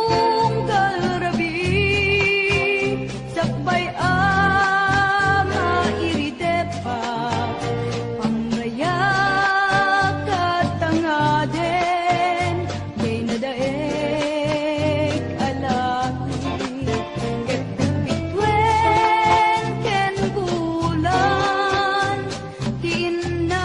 Itunggal rabi sakbay ama iridepa pangraya katangaden gay nadaek alaki ket bitwen ken bulan tiin na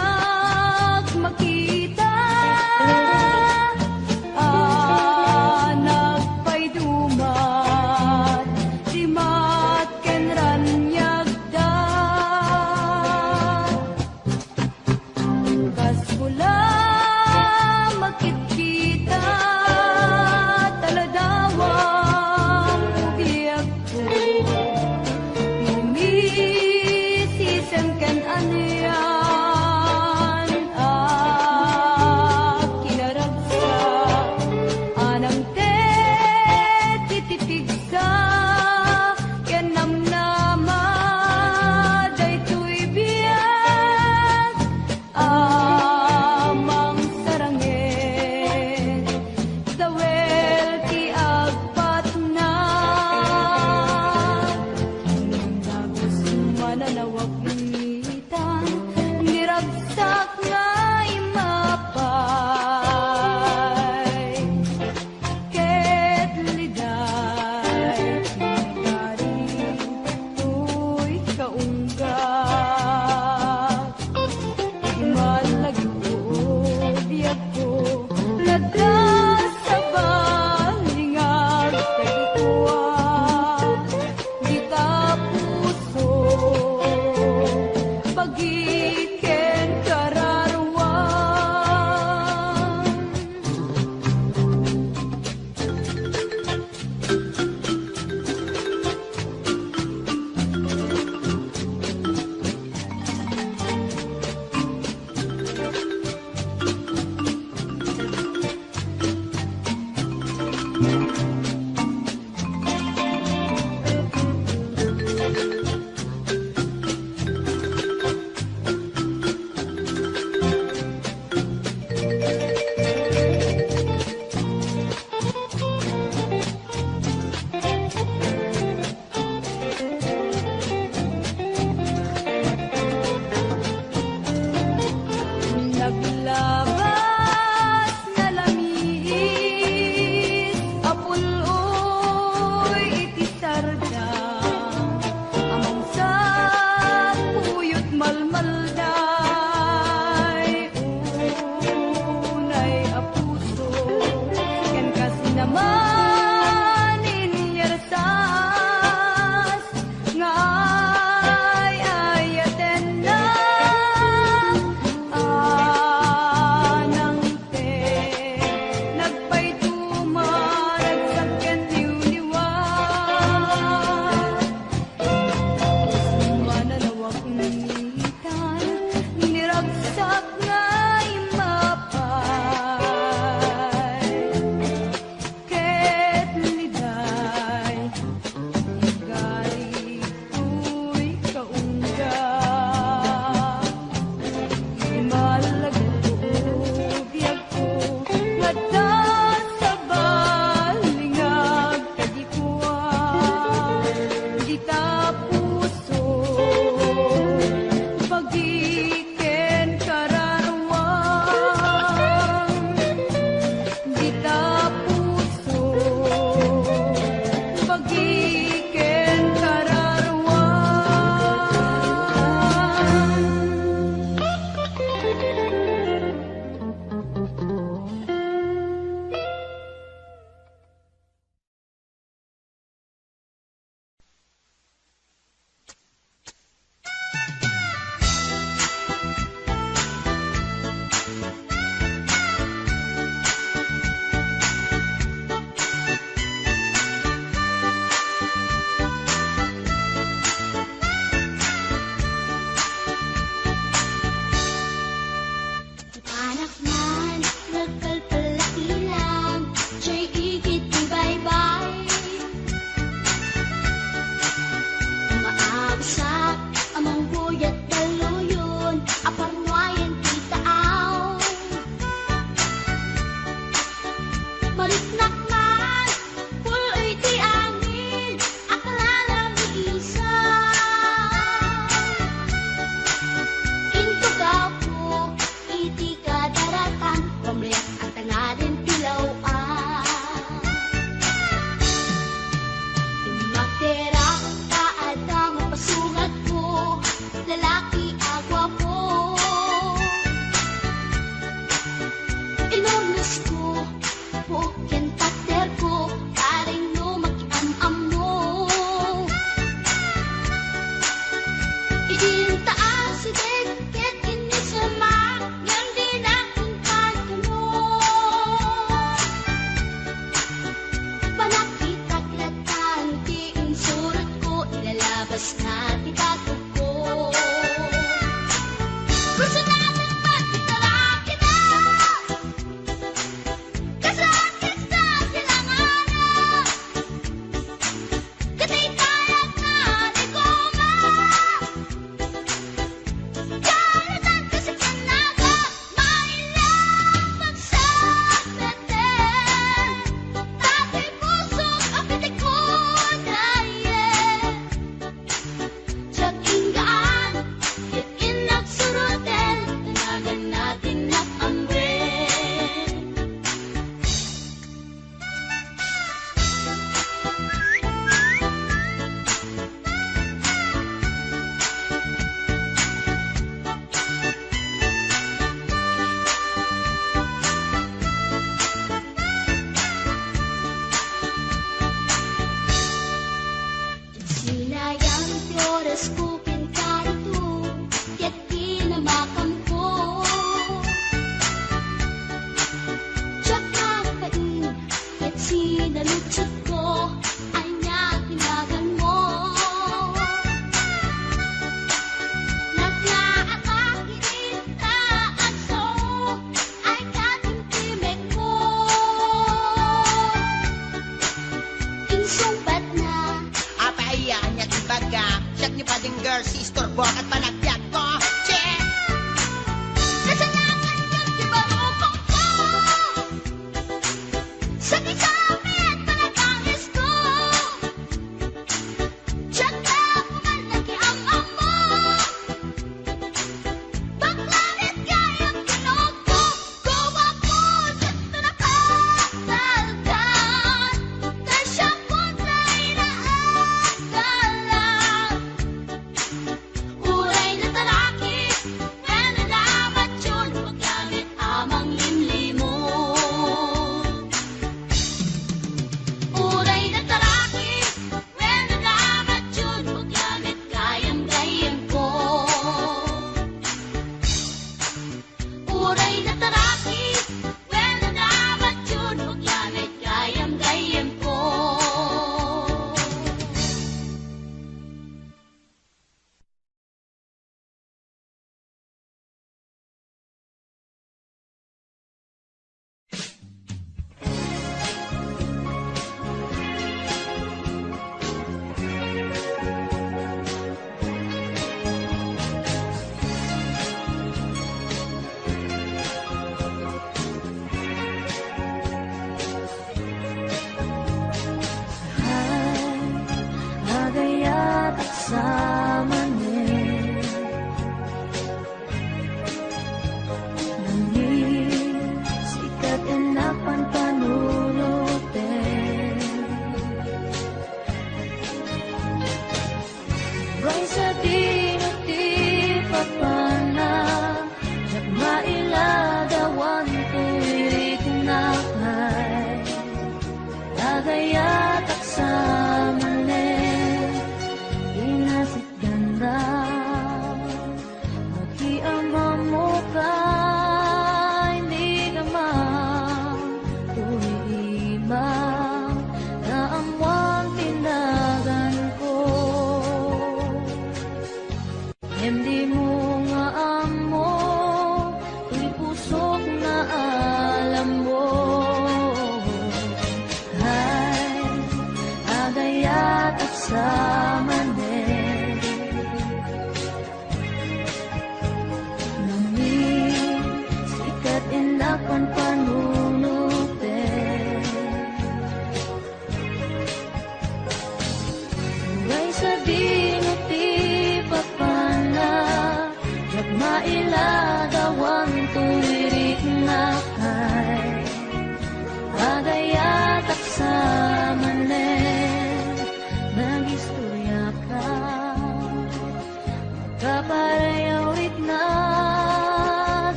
awit na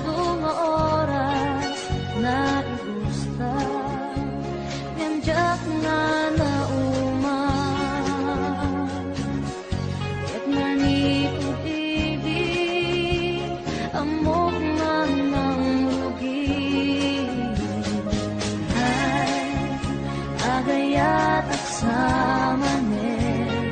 dunga oras na igusta Yanjak nga na Ket manipod ibig Amok nga ng rugi Ay, agayat at samanin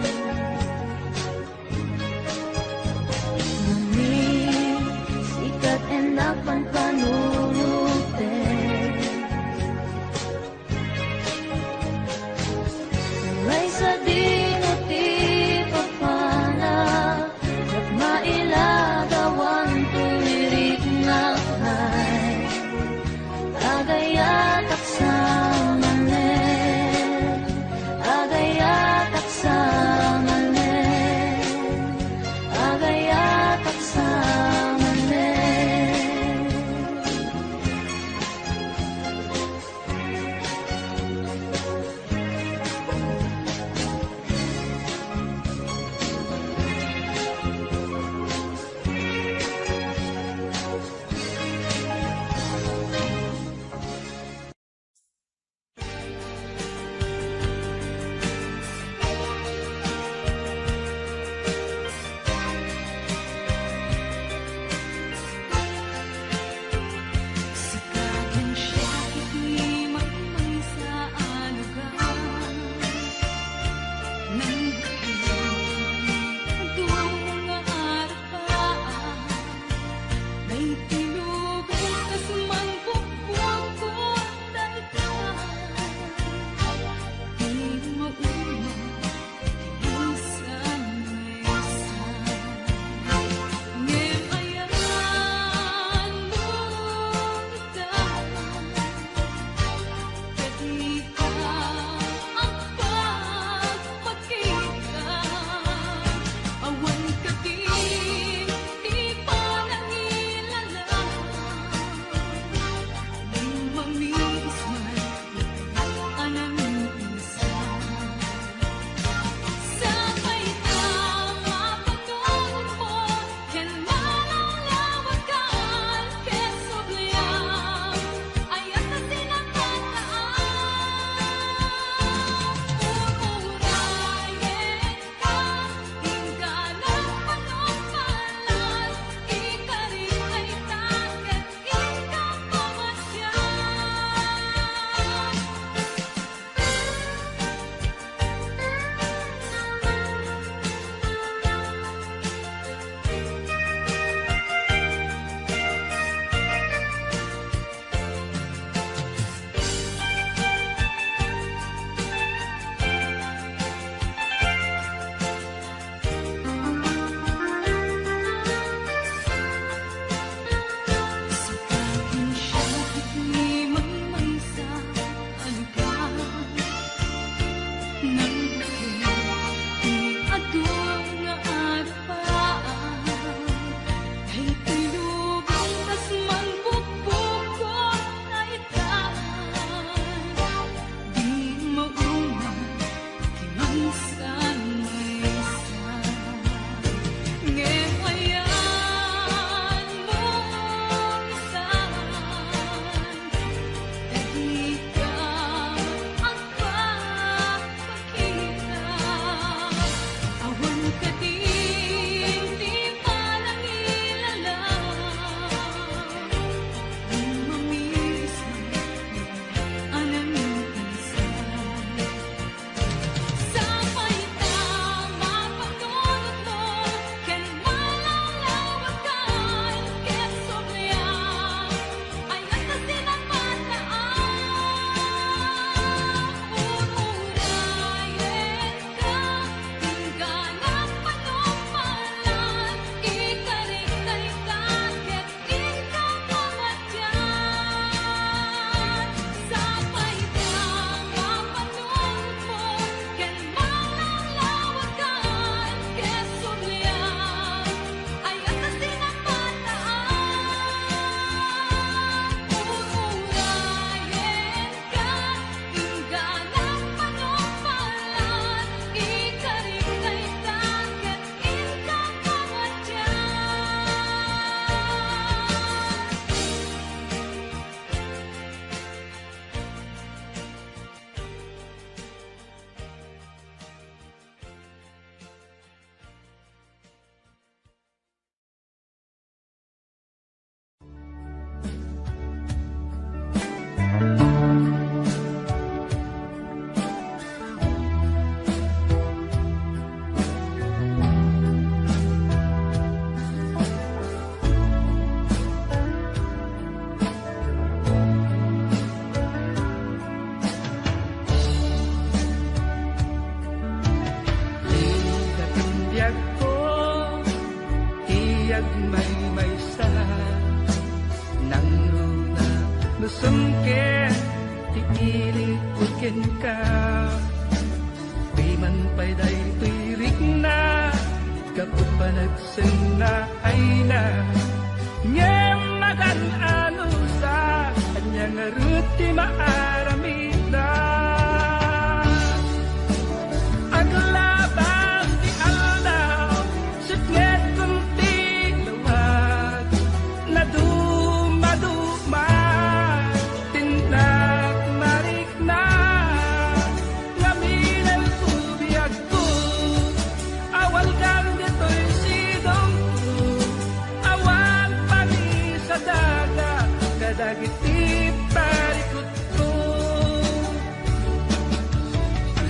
Sikat enak panpanulutin Ngay sa dinuti papana Kat mailagawan tuliri nagmaymaysa nang runa nusungken ti ilikukin ka piman pa'y day tuirik na kapag pa nagsena ay na ngem magan ano sa kanyang aruti maaramida aglabas di aldaw sitnget kunti lawag na dumaduma tindak marik na ngaminal kubiyag ko awal kang dito'y sidong ko awan pagi sa daga kadagiti parikot ko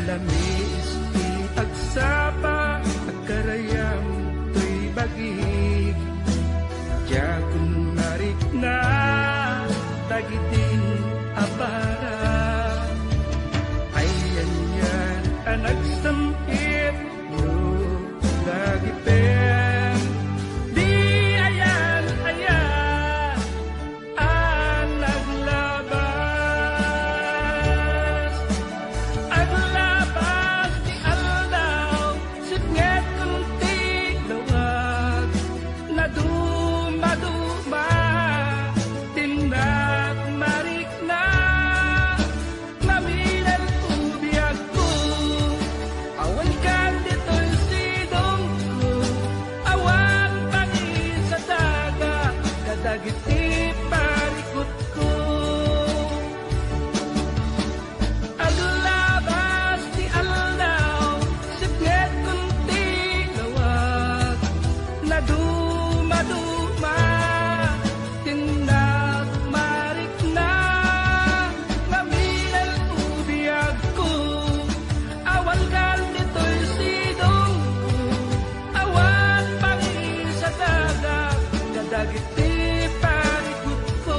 lamis ti agsapa agkarayam to'y bagig Diakon narik na dagitin abara ayan yan anak sampit no dagipen di ayan ayan aglabas di aldaw sitnget kunti lawag na dumaduma tindak marik na maminal ubiyag ko awan kan dito'y sidong ko awan pagi sa daga kadagiti parikot ko aglabas di aldaw sipnget kunti lawag na dumaduma tindak marik na ngaminal ubiyag ko awan kan dito'y sidong ko awan pagi sa daga kadagiti parikot ko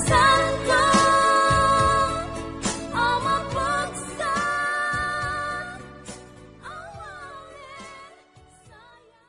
santo ang mapagsan ang saya.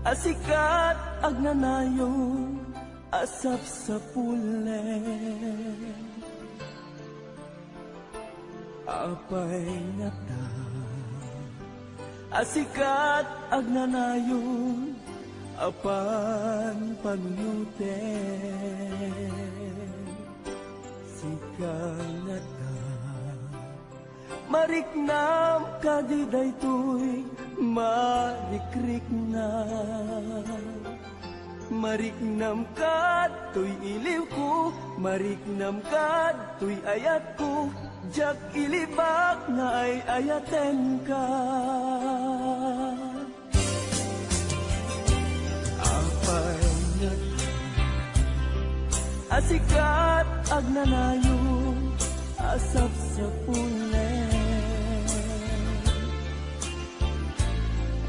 Asikat agnanayong asap sa pulen apay nata asikat agnanayong apan panunuten sikang nata mariknam kadiday tuy marikrik na mariknam kad tuy iliw ko mariknam kad tuy ayat ko jak ilibak na ay ayaten ka apay na asikat agnanayo asap sa pulen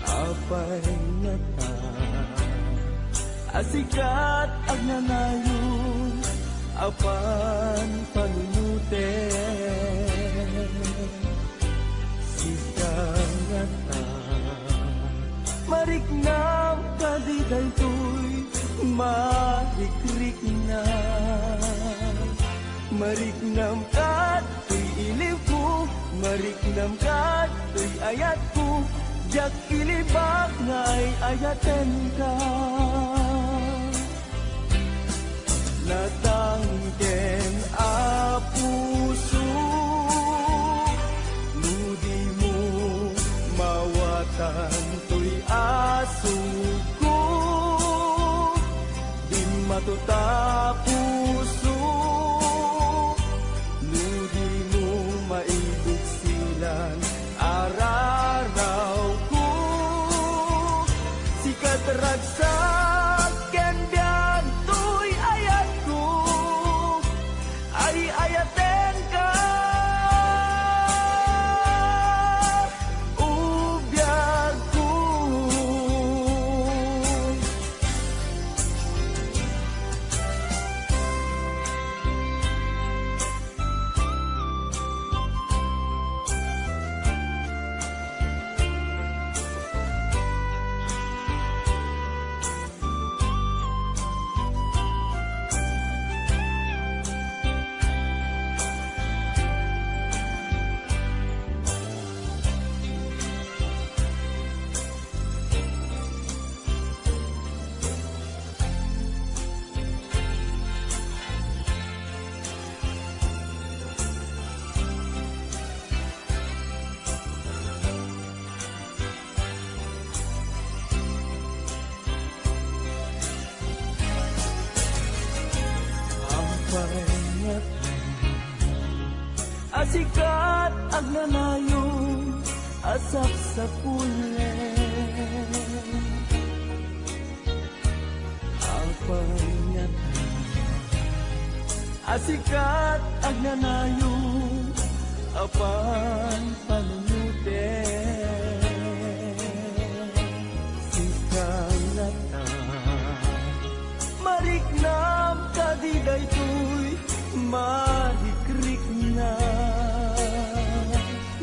apay nata asikat agnanayon apan panunuten sikang nata mariknam kadiday tuy marikrik na mariknam kat tuy iliw ko mariknam kat tuy ayat ko jak ilibak ngay ayaten ka natangken a puso nudi mo mawatan tuy asuko di matuta puso nudi mo maibig silan araraw ko sikat ragsak ken biyan tuy ayat ko ay ayaten ka ubiyag ko asikat agnanayong asap sa pulen apay nata asikat agnanayong apan panunuten sikang nata mariknam kadiday tuy marikrik na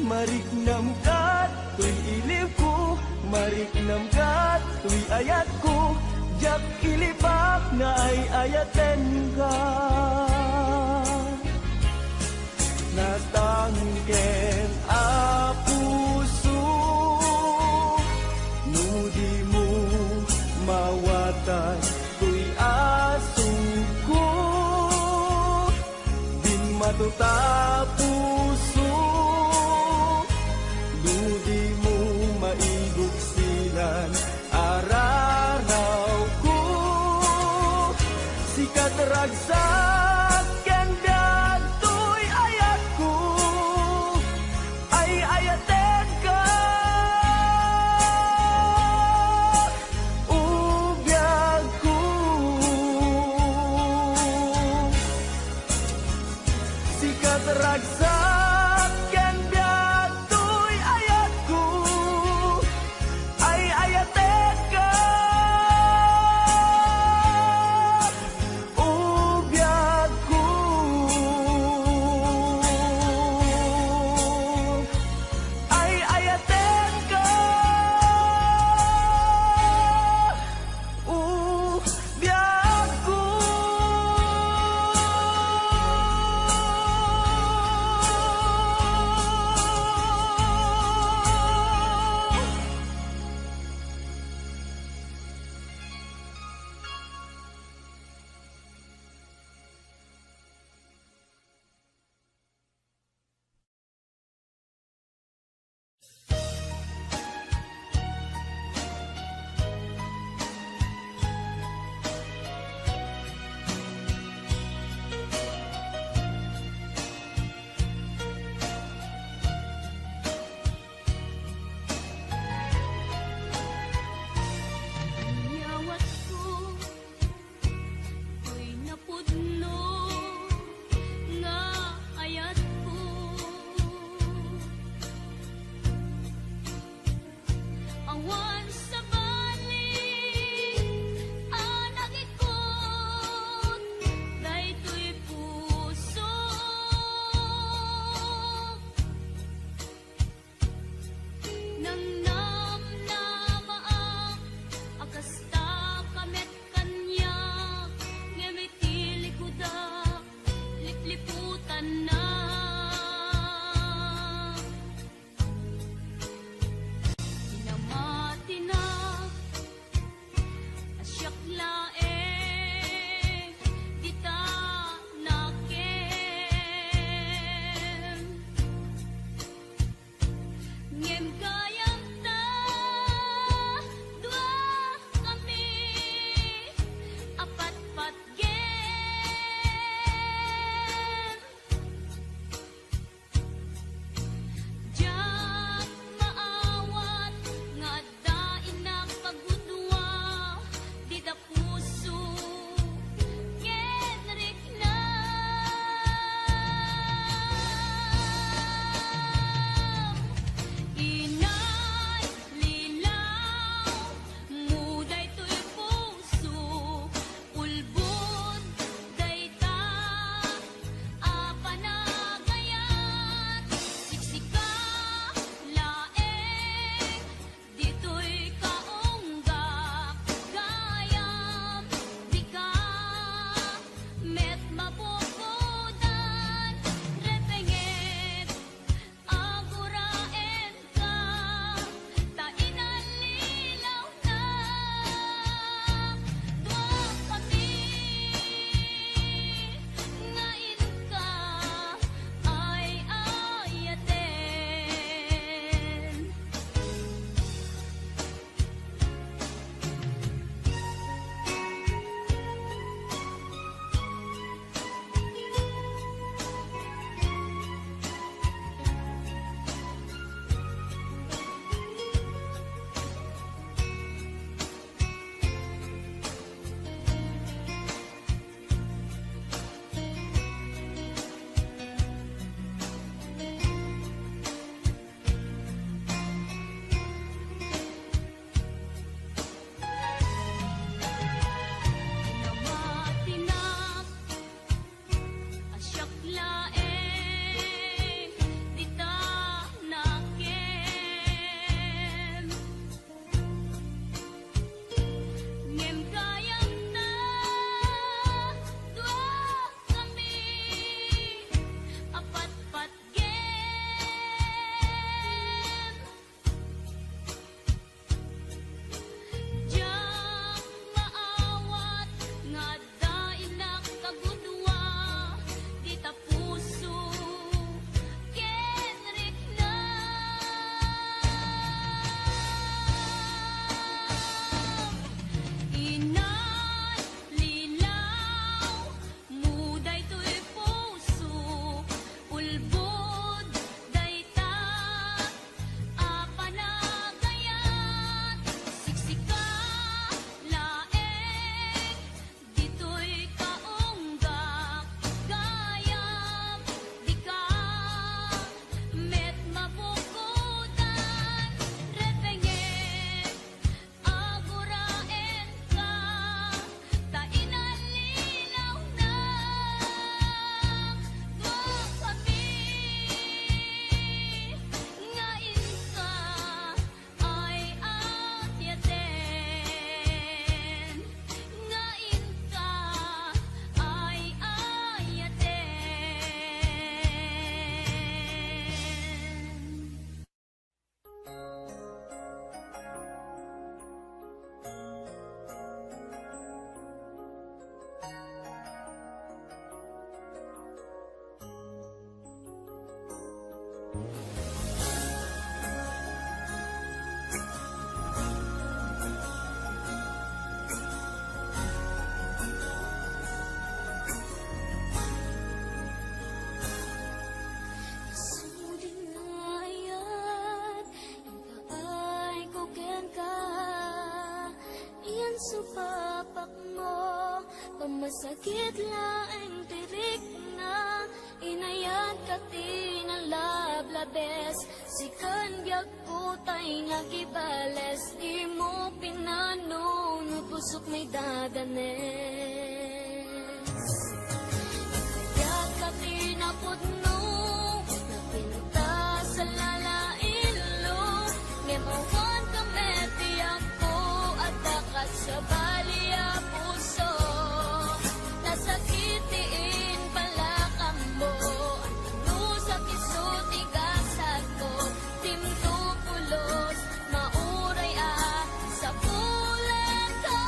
mariknam kat tuy iliw ko mariknam kat tuy ayat ko jak ilibak na ay ayaten ka natangken a puso nudi mo mawatan tuy asuko din matuta puso nudi mo maibig silan araraw Suding ayat, ang paay ko ken ka. Iyan supapak mo, pamasakit laing tirik na. Inayat ka tinalablabes, sikan biyak putay nga gibales. Di mo pinano, pusok may dadanes. Kaya ka pinapudno, na pinunta sa lalailo. Ngemawan ka metiyang ko, at dakat sa baliya puso. Nasakitiin pala ka mo, ano sa kisot igasat ko. Timto pulos, mauray sa pulan ko.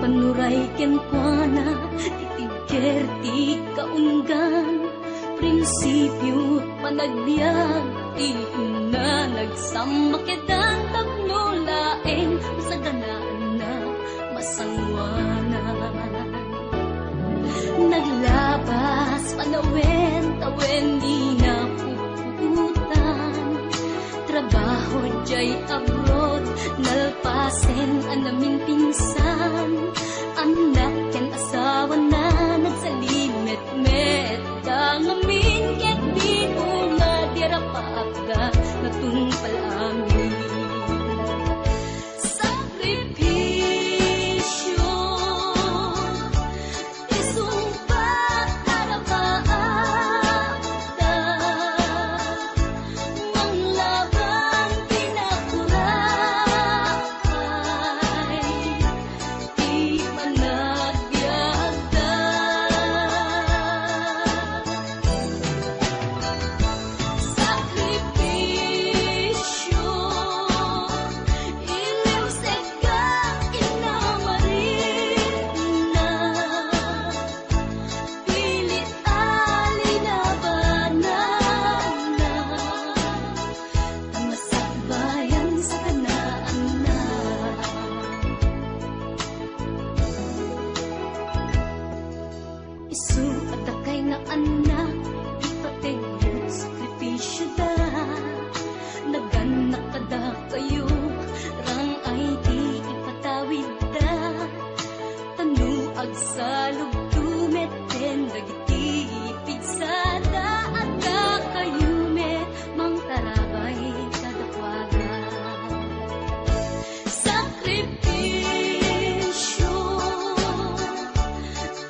Panuray ken kuana, itigkerti prinsipyo panagbiag di na nagsama kitang tagnulain sa ganaan na masangwanan. Naglabas panawin tawen di na puputan, trabaho jay abroad nalpasen anamin pinsan, anak ken asawa na nagsalimet-met dangamin ket di mo nga dirapagda natumpalami. Sakripisyo isumpat arapaagda mang laban pinakurakay di managbiagda. Sakripisyo iliw seka inamarin na pilit alinabanan na masakbayan sa kanaan na. Isu at akay nga anak ipatay mo sakripisyo da, naganak kada kayo rang ay di ipatawid da, tanuag sa lugdumet den dagiti pigsada at kakayumet mang tarabay kadakwaga. Sakripisyo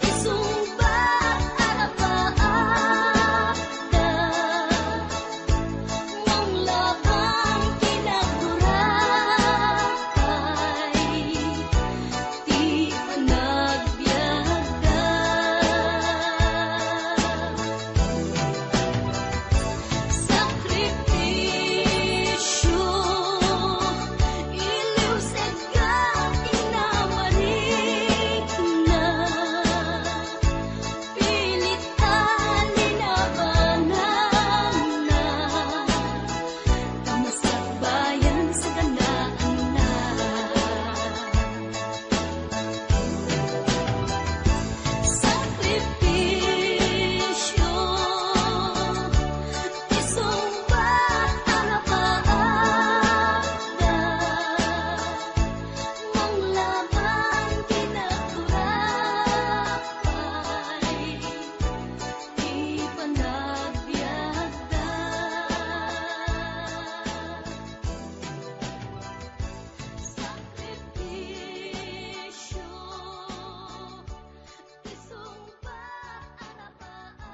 isumbat arapaagda mang labang kinakurakay di panagbiagda. Sakripisyo iliw seka inamarik na pilit alinabanan na tamasakbayan sa ganaan na. Sakripisyo isumbat arapaagda mang laban kinakurakay di panagbiagda. Sakripisyo isumbat arapaagda.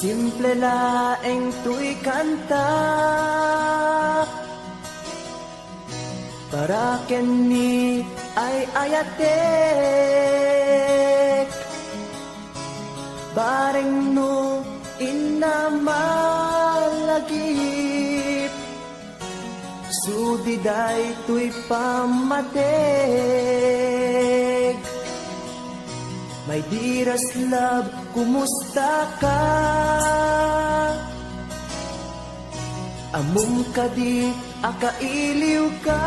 Simple laeng tuy kanta para kenni ay ayatek bareng no inamalagip sudiday tuy pamatek. My dearest love, kumusta ka? Amum ka di, akailiw ka.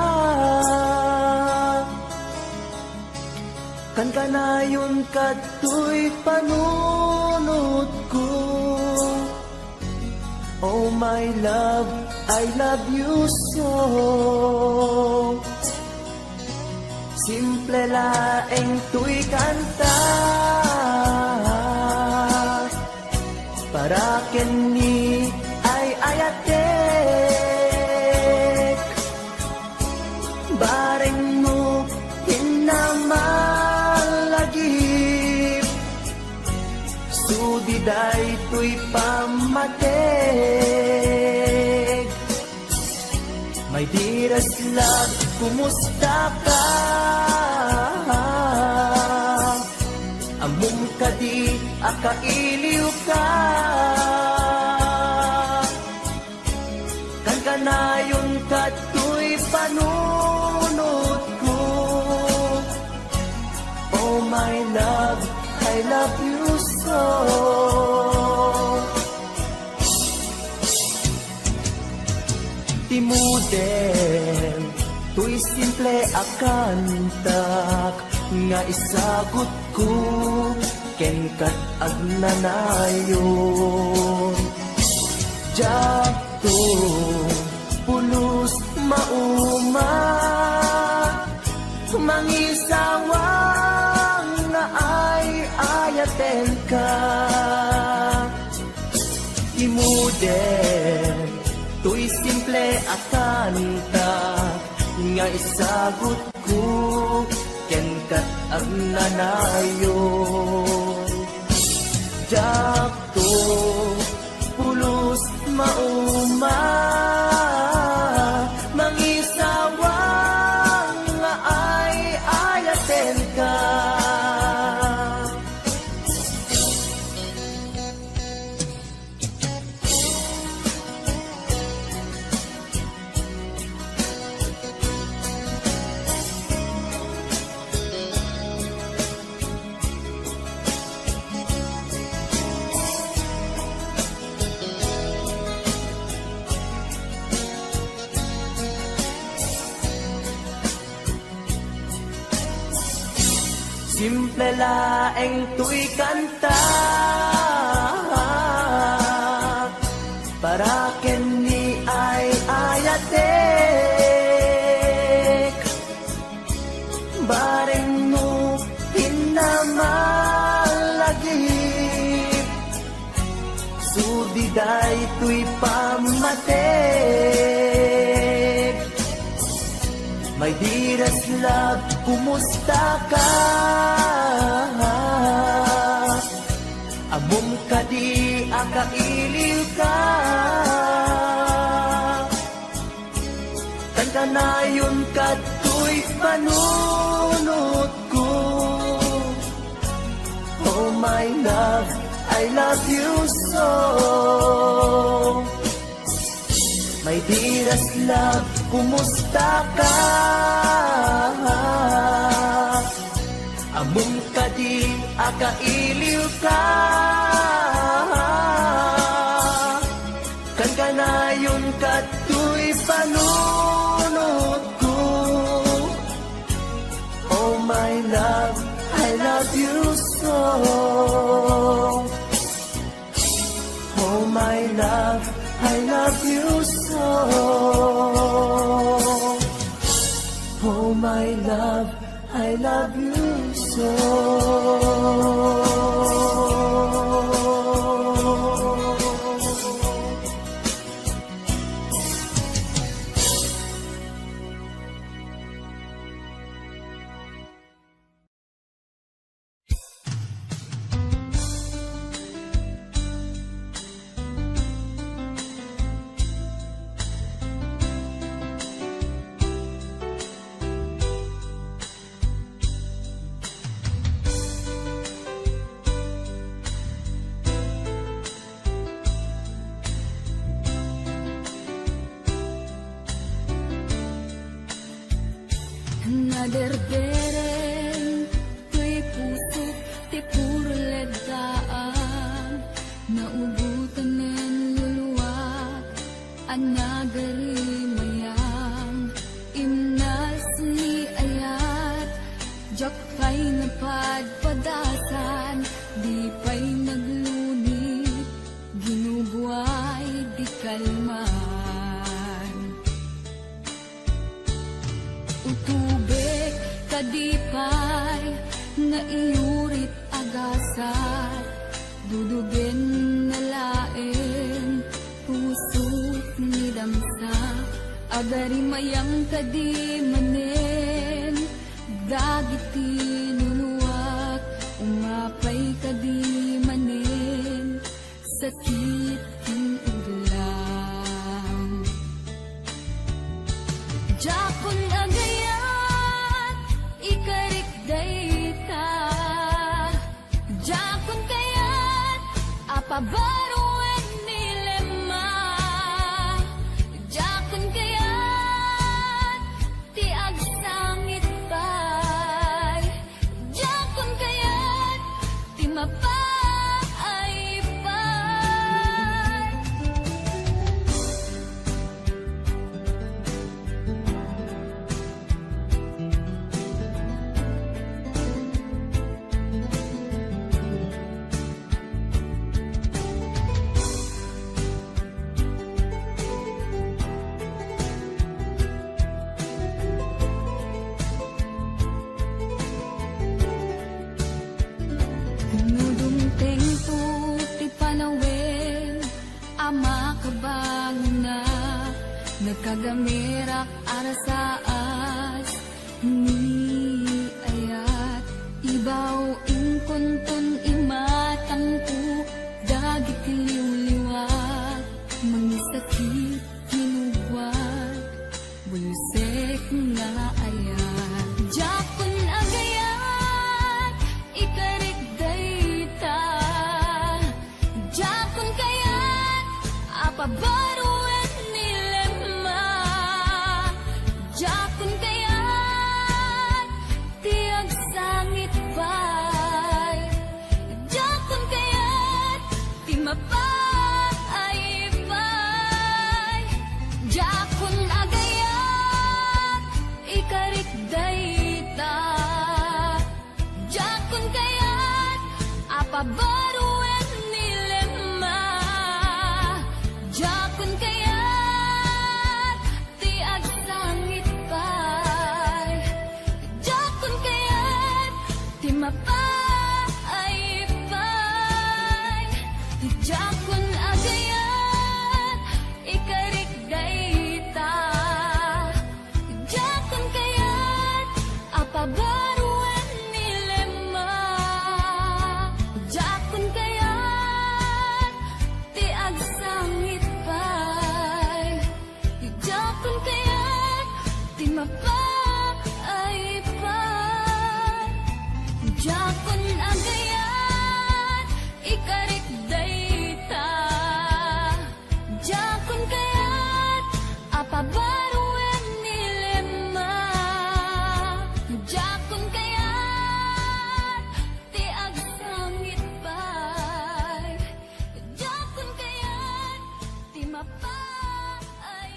Kan kanayon ka to'y panunod ko. Oh my love, I love you so. Simple laeng tuy kanta para kenni ay ayatek bareng mo hinamalagip sudiday tuy pamatek. My dearest love, kumusta ka? Amum ka di, akailiw ka. I love you so. Timuden, tuy simple akantak, nga isagot ko, ken kat agnanayon. Jakto, pulos mauma, mangisawang nga ay ayaten ka. Timuden, tuy simple akanta, nga isagot ko, ken kat agnanayon. Jakto, pulos mauma, mangisawang nga ay ayaten ka. Simple laeng tuy kanta, para ken ni ay ayatek. Bareng mo pinamalagip, sudiday tuy pamatek. My dearest love, kumusta ka? Amom ka di akailiw ka. Kanayon ka to'y panunod ko. Oh my love, I love you so. My dearest love, kumusta ka? Among ka di akailiw ka. Kan kanayon ka to'y panunod ko. Oh my love, I love you so. Oh my love, I love you so. Oh my love, I love you so. Naderdereng tuy pusok ti puro ledaan, naubutan nen luluwak ang nagarimayang imnas ni ayat, jak pa'y napadpadasan, di pa'y naglunit, ginubuay di kalman. Utubek kadipay na iurit agasat, dudugen na laeng pusok ni damsa, agarimayang kadi manen, dagiti nuluwak, umapay kadi manen, sakit king ulang. Jakon agayat, ikarik dayta, jakon kayat, apabaruan nilema, jakon kayat, ti agsangit pay, jakon kayat, ti mapaypay. Nudong tempo ti panawin, ama kabang na nagkagamirak arasaas ni ayat ibaw ingkonton imatangko dagit liwliwat mangisakit minugwat bulisek nga ayat Japon agayat ikarik dayta Japon kayat apabaruan nilema Japon kayat tiag sangit pay Japon kayat ti mapaypay Japon agayat ikarik dayta Jakun kayat apabaruan nilema Jakun kayat tiag langit pay Jakun kayat ti mapaypay Jakun agayat ikarik dayta Jakun kayat apabaruan nilema Jakun kayat tiag sangit pay Jakun kayat ti mapaypay Jakun agayat ikarik dayta Jakun kayat apabaruan nilema Jakun kayat tiag sangit pay Jakun kayat ti mapaypay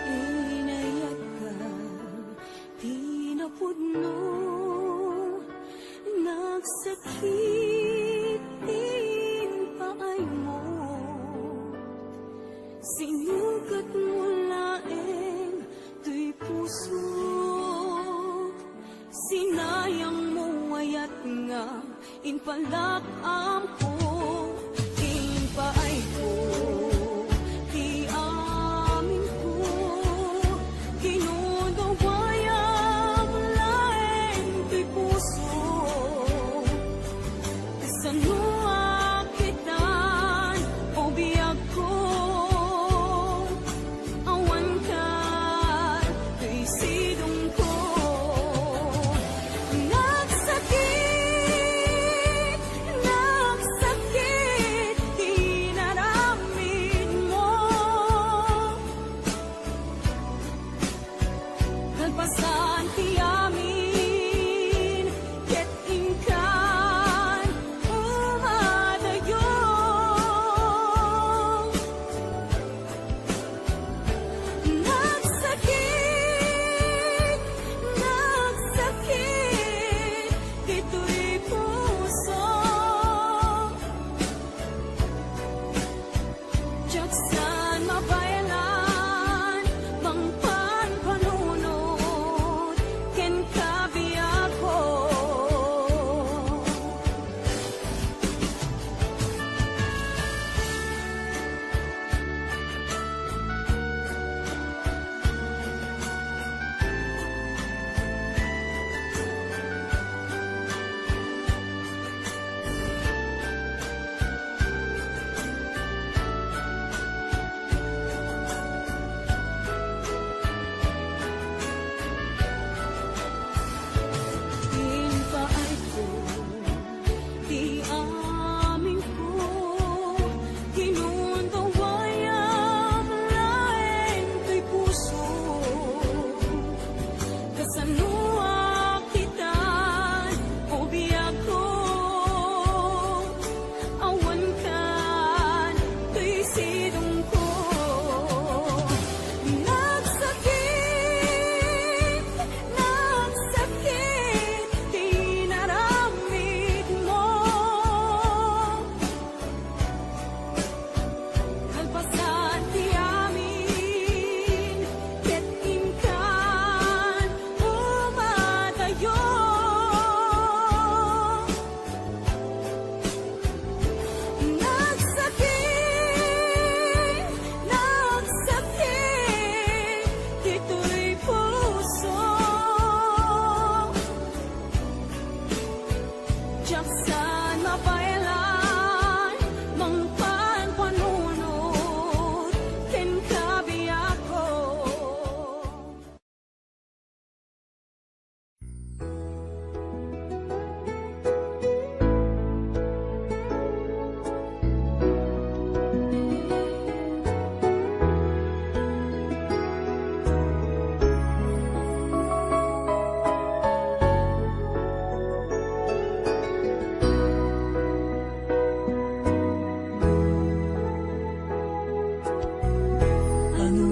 Inayat ka, tinapudno, nagsakit din paay mo. Sinugat mo laeng tuy puso, sinayang mo ayat nga, inpalakam ko, inpaay ko. Ti amin ko, kinudawayang laeng tuy puso. Sanu akitan o biyag ko, awan ka tuy sidong ko. Nagsakit,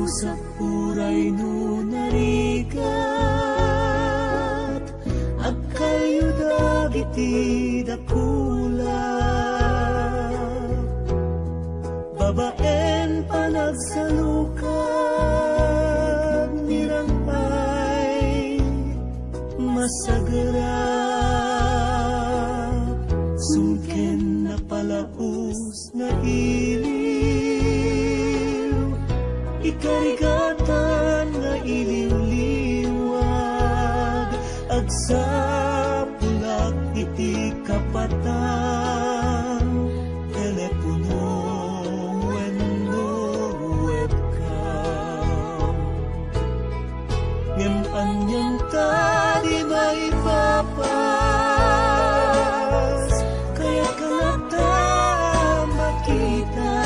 sa puray no narigat agkayo dagiti dakula babaen panagsalukag nirampay masagara sungken na palaus na iliw ikarigatan nga iliw-liwag agsapulag iti kapatan telepono wenno webcam ngem anyang tadi maipapas kaya kalata makita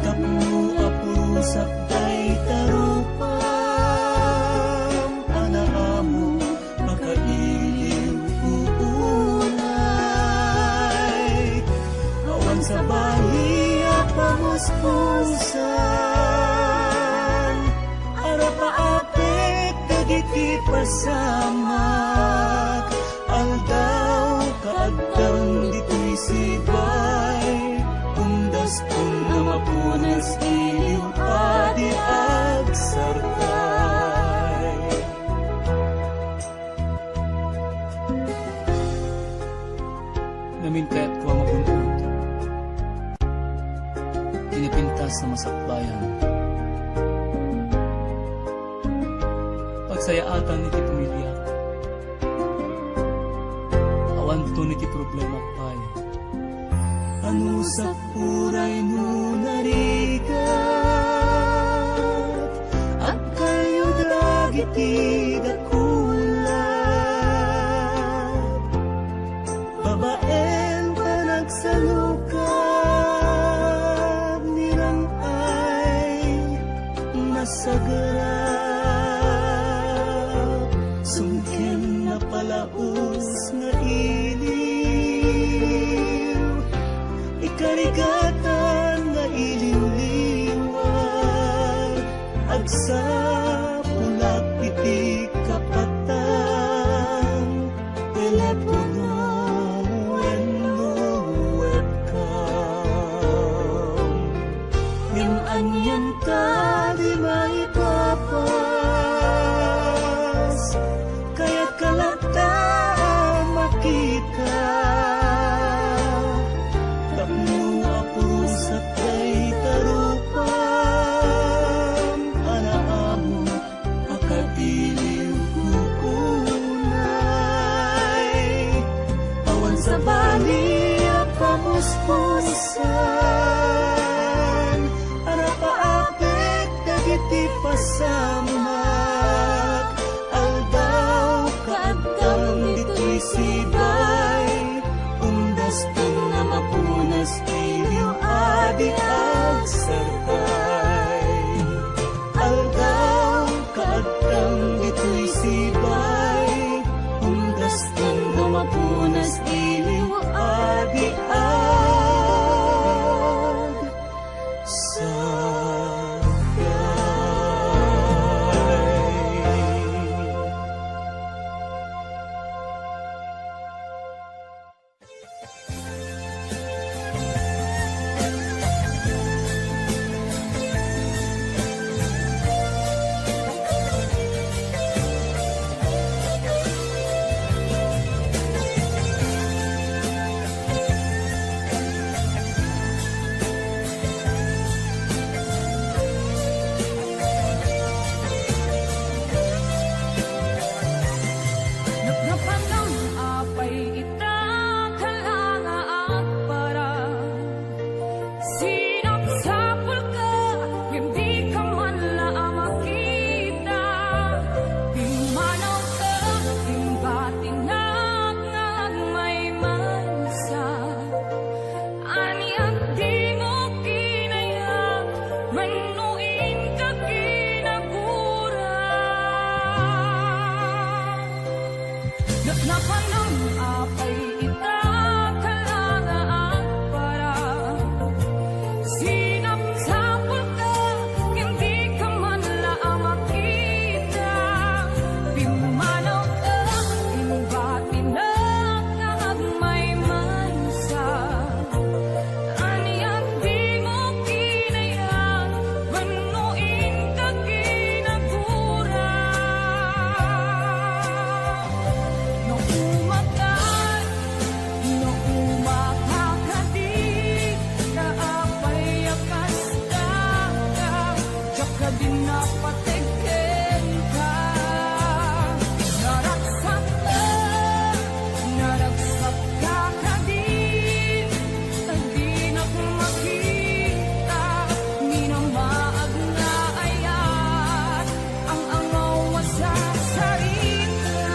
tapno apusap day tarupam anaamo makailiw uunay awan sa bahiya pamuspusan arapaapek dagiti pasamak aldaw kaagdang dito'y sibay undas kung na mapunas iliw adi agsarkay namin kaya't ko ang mabuntod pinipintas sa masakbayan pagsayaatan niti pamilya awan to niti problema pay ano sa puray no narigat at kayo dagiti dakula babaen panagsalukag nirangay masagara sungken na palaus nga iliw ikarigatan nga iliw-liwag agsapulag iti kapatan telepono wenno webcam ngem anyang tadi maipapas kaya't kalata makita tapno apusat kay tarupam anaamo akadiliw kukunay awan sa bali pamuspusan arapaapek dagiti pasamak aldaw kaagdang dito'y sibay undas kung na mapunas iliw adi agsarkay aldaw kaagdang dito'y sibay undas kung na mapunas iliw adi napatikin ka. Naragsak ka, naragsak ka kadin, di na makita, minamaag na ayat, ang angaw sa sarita.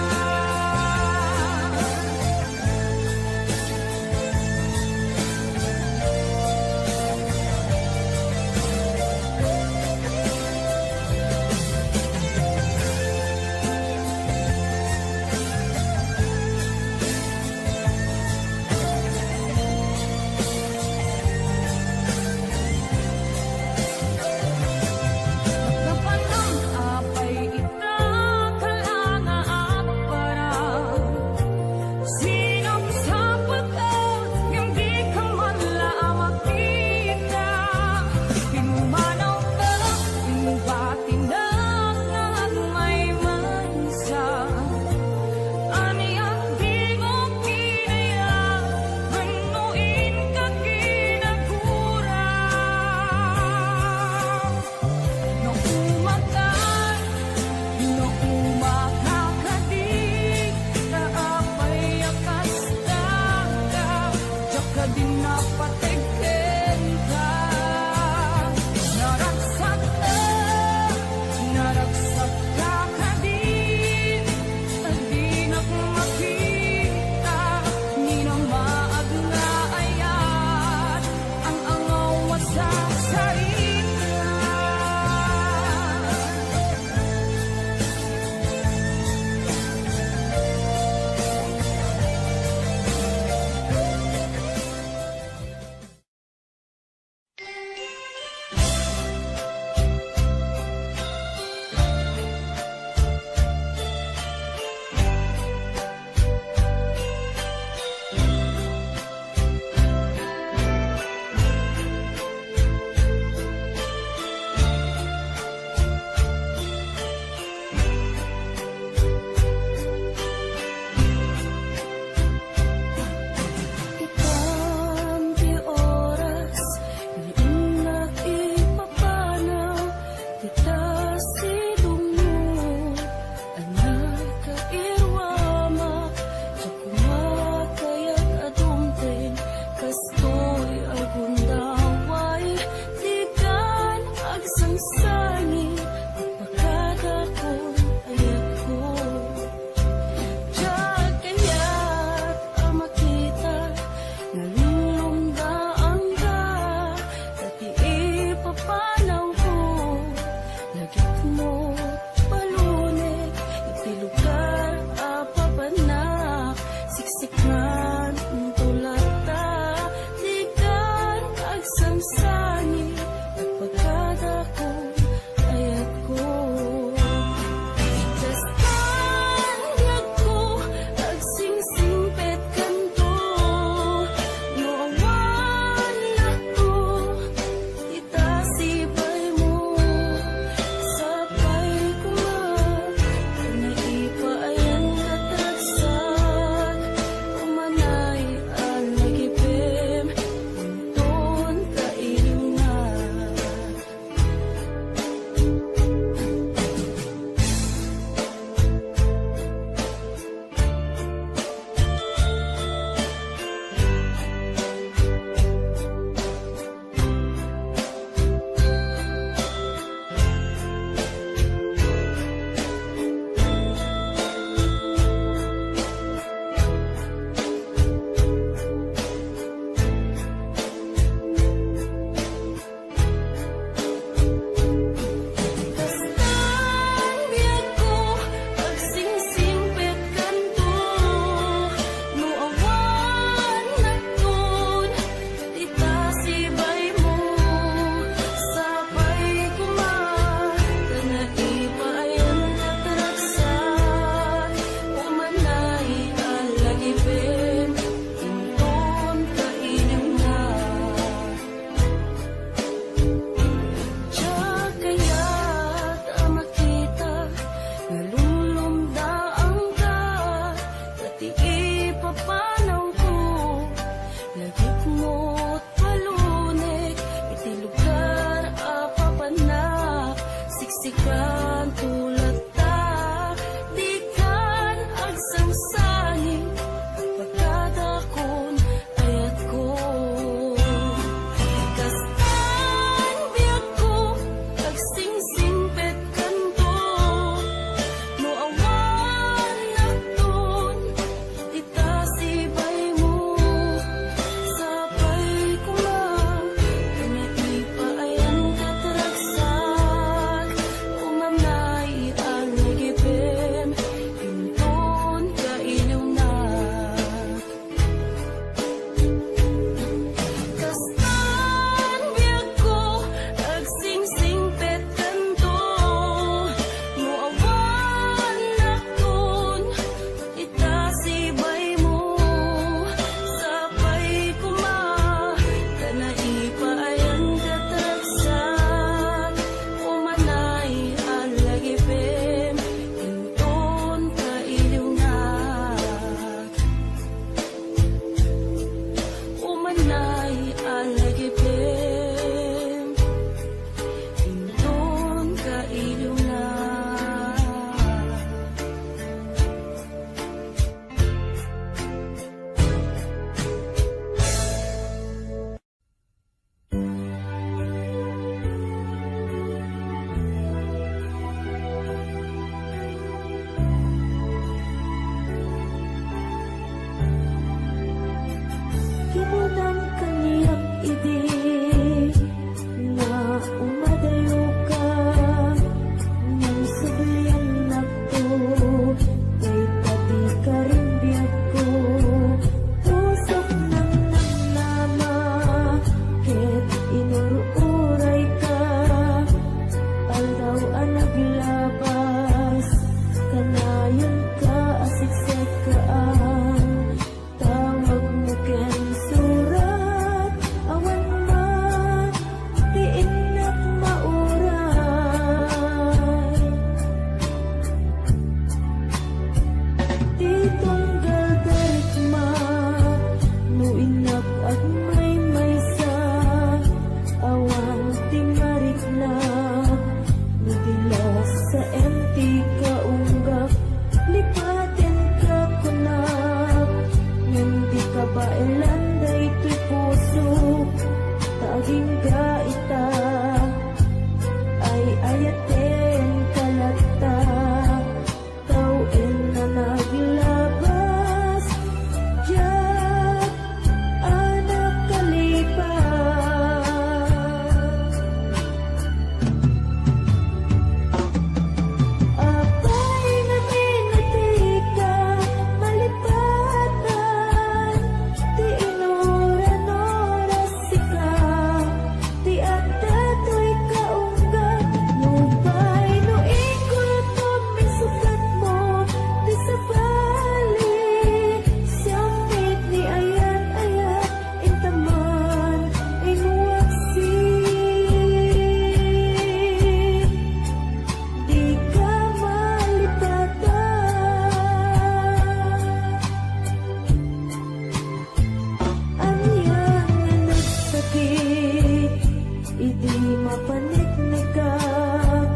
Idi mapaniknikap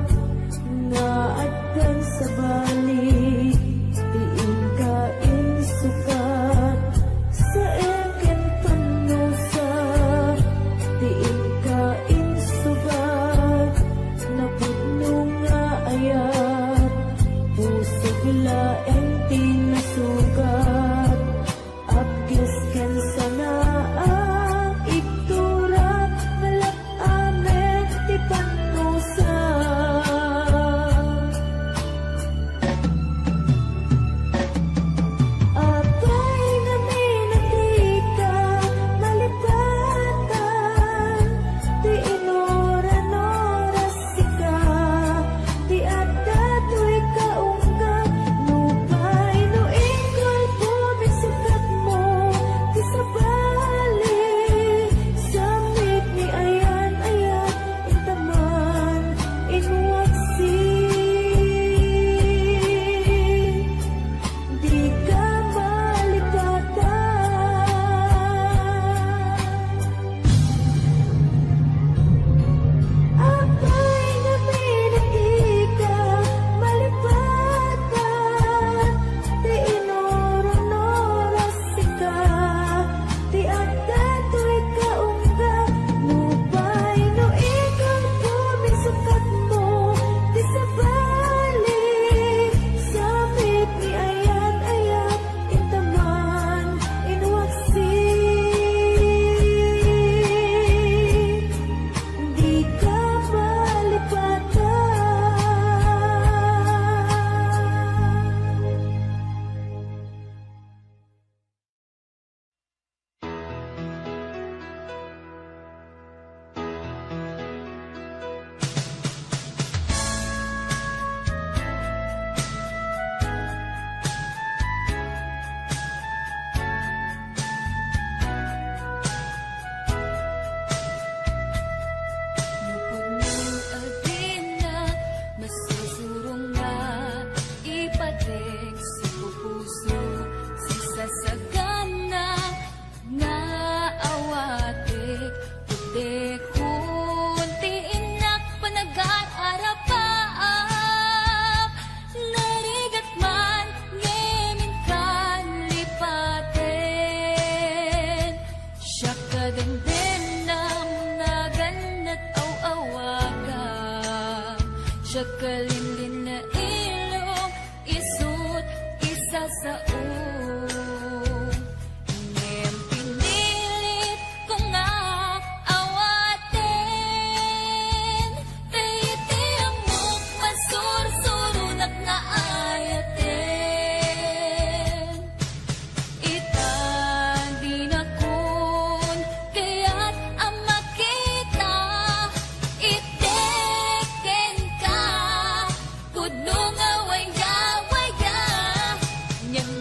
nga addan sa balik, diin ka insukat sa eken panusa, diin ka insugat na pudno nga ayat, pusog laeng tinasugat, abges ken sana iktura malap amet ti panusa. Apay na minatika malipatan, ti inoran-oras sika, ti adda to'y kaunggap, nupay no ingkol bumisukat mo, ti sabali, samit ni ayan-ayan, intaman, inwaksi. Di ka malipatan. Apay na minatika malipatan, ti inoron-oras sika, ti adda to'y kaunggap, nupay no ikaw bumisukat mo, ti sabali, samit ni ayan-ayan, intaman, inwaksi. Di ka malipatan. Mupunong adina, masusurong na ipatek sa pupuso, si sasagana nga awatek, putekun ti inak panag-aarapaap, narigat man ngemin kan lipaten, siya kadenden nam naganat aw-awaga, siya kalinlin na ilong isut isa sa ngem pinilit ko nga awaten, tayti amok masursurunak na ayaten. Itan di na kun kaya't ang makita, iteken ka, kudno nga waya-waya, niyang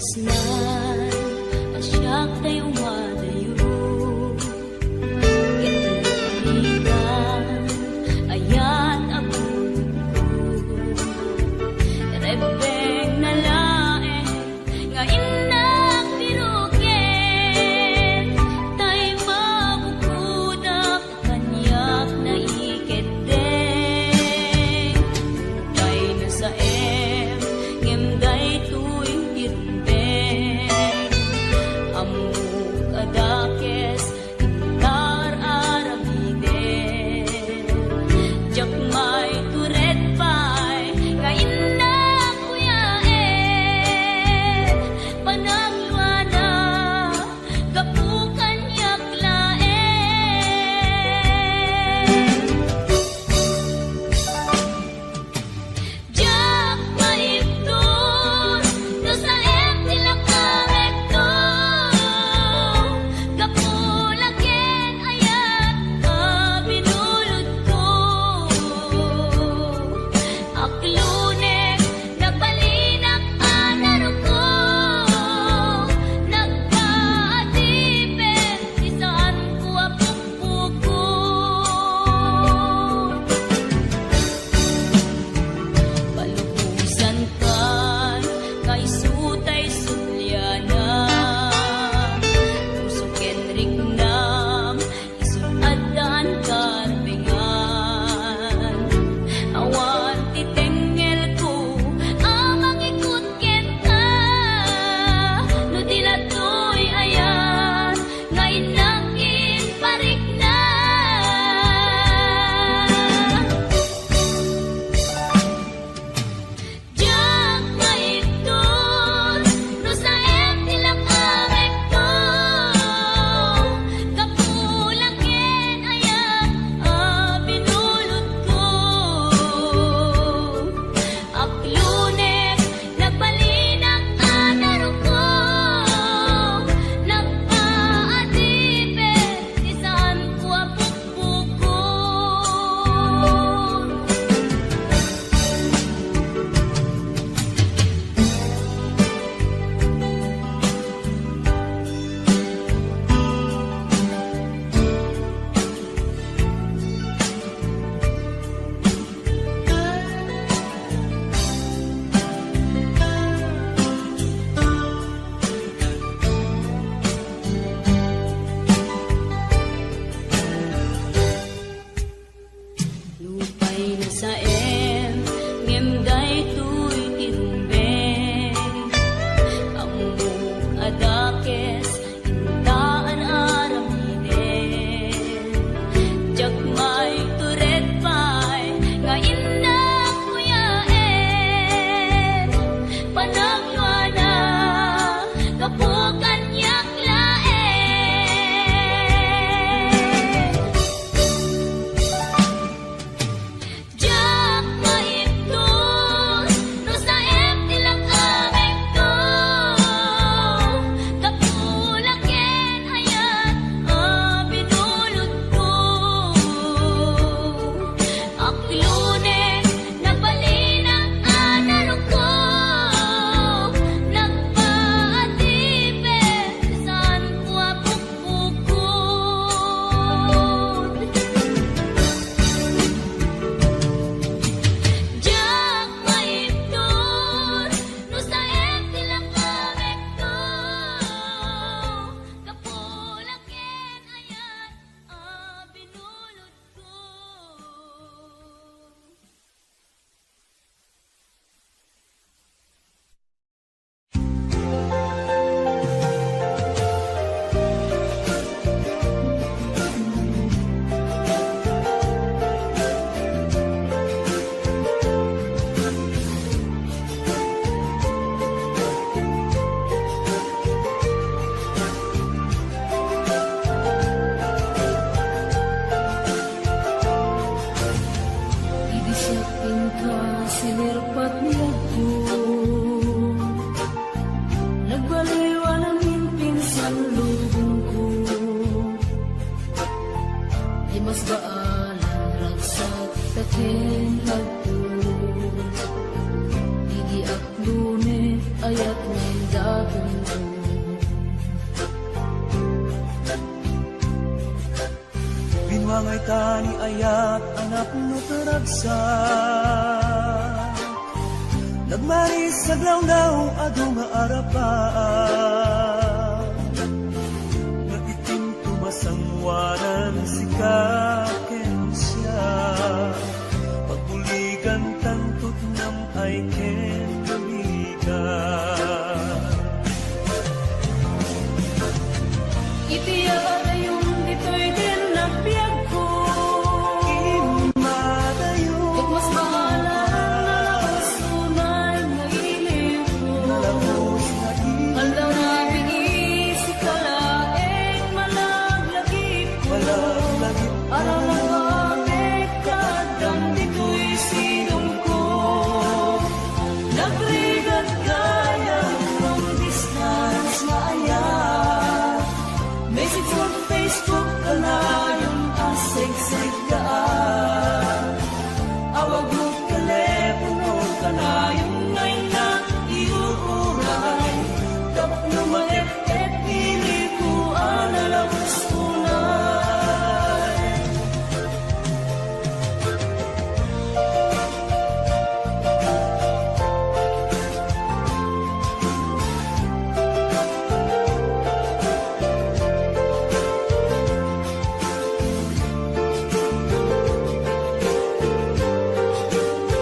Masnan, asyak tayo madayo. Kitaligan, ayan ako. Rebeng na laeng, ngayon nagpirukin. Tay mabukudak, kanyak na iketeng. Tay na sa ngimday tuwing irumbeng. Amuk adakes, intar arabiden. Jak may turet pay, kain na kuyaen. Panagluana, kapukan yaklaen. Jak maipton, no sa tila kamekto. Kapulaken ayat binulod ko. Aklunek, nagbalinak anaro ko. Nagkaatipin, isaan ko apukpukon. Palubusan kan, kay sutay sulyana. Pusok Enrik nam, isunadan karbengan. Awan titengel ko, amang ikut kenta. No dila to'y ayan, ngayon nangkin parik na. Jak maipton, no sa tila kamekto. Kapulaken ayat binulod ko. Aklunek, nagbalinak anaro ko. Nagpaatipin, isaan ko apukpukon. Lupay na sa ngimday tuy tirumbeng. Amuk adakes, intaan aramiden. Jak may turet pay, ngayon na kuyaen. Panagluana, kapukan yaklaen. Jak maipton, no sa tila kamekto. Kapulaken ayat binulod ko. Aklunek, nagbalinak anaro ko. Nagpaatipin, isaan ko apukpukon. Jak maipton, no sa tila kamekto. Kapulaken ayat binulod ko. Ibisipin ka, sinirpat mo ko. Nagbaliwan ang pinsan lubong ko. Di mas baalan ragsak takin hagpo. Di ayat may dati Binwangay tani ayat anak no taragsak nagmaris sa glawlaw adu nga arapan nagiting tumasangwanan si kaken siya pagbuligan tantut nam ay ken kamigan Itiya yung dito'y din na biyag ko imadayo mas bahala na sunay nga iliw ko labos na Alaw na binisi kalaeng malaglagip ko imalaglagip Araw na mabit kadam dito'y sinong ko Nagrigat kaya long distance maayat Message on Facebook kalayon asig-sig kaan Awag mo telepono kalayon ngay na iuuray Dapat lumalit et pili ko alalawas unay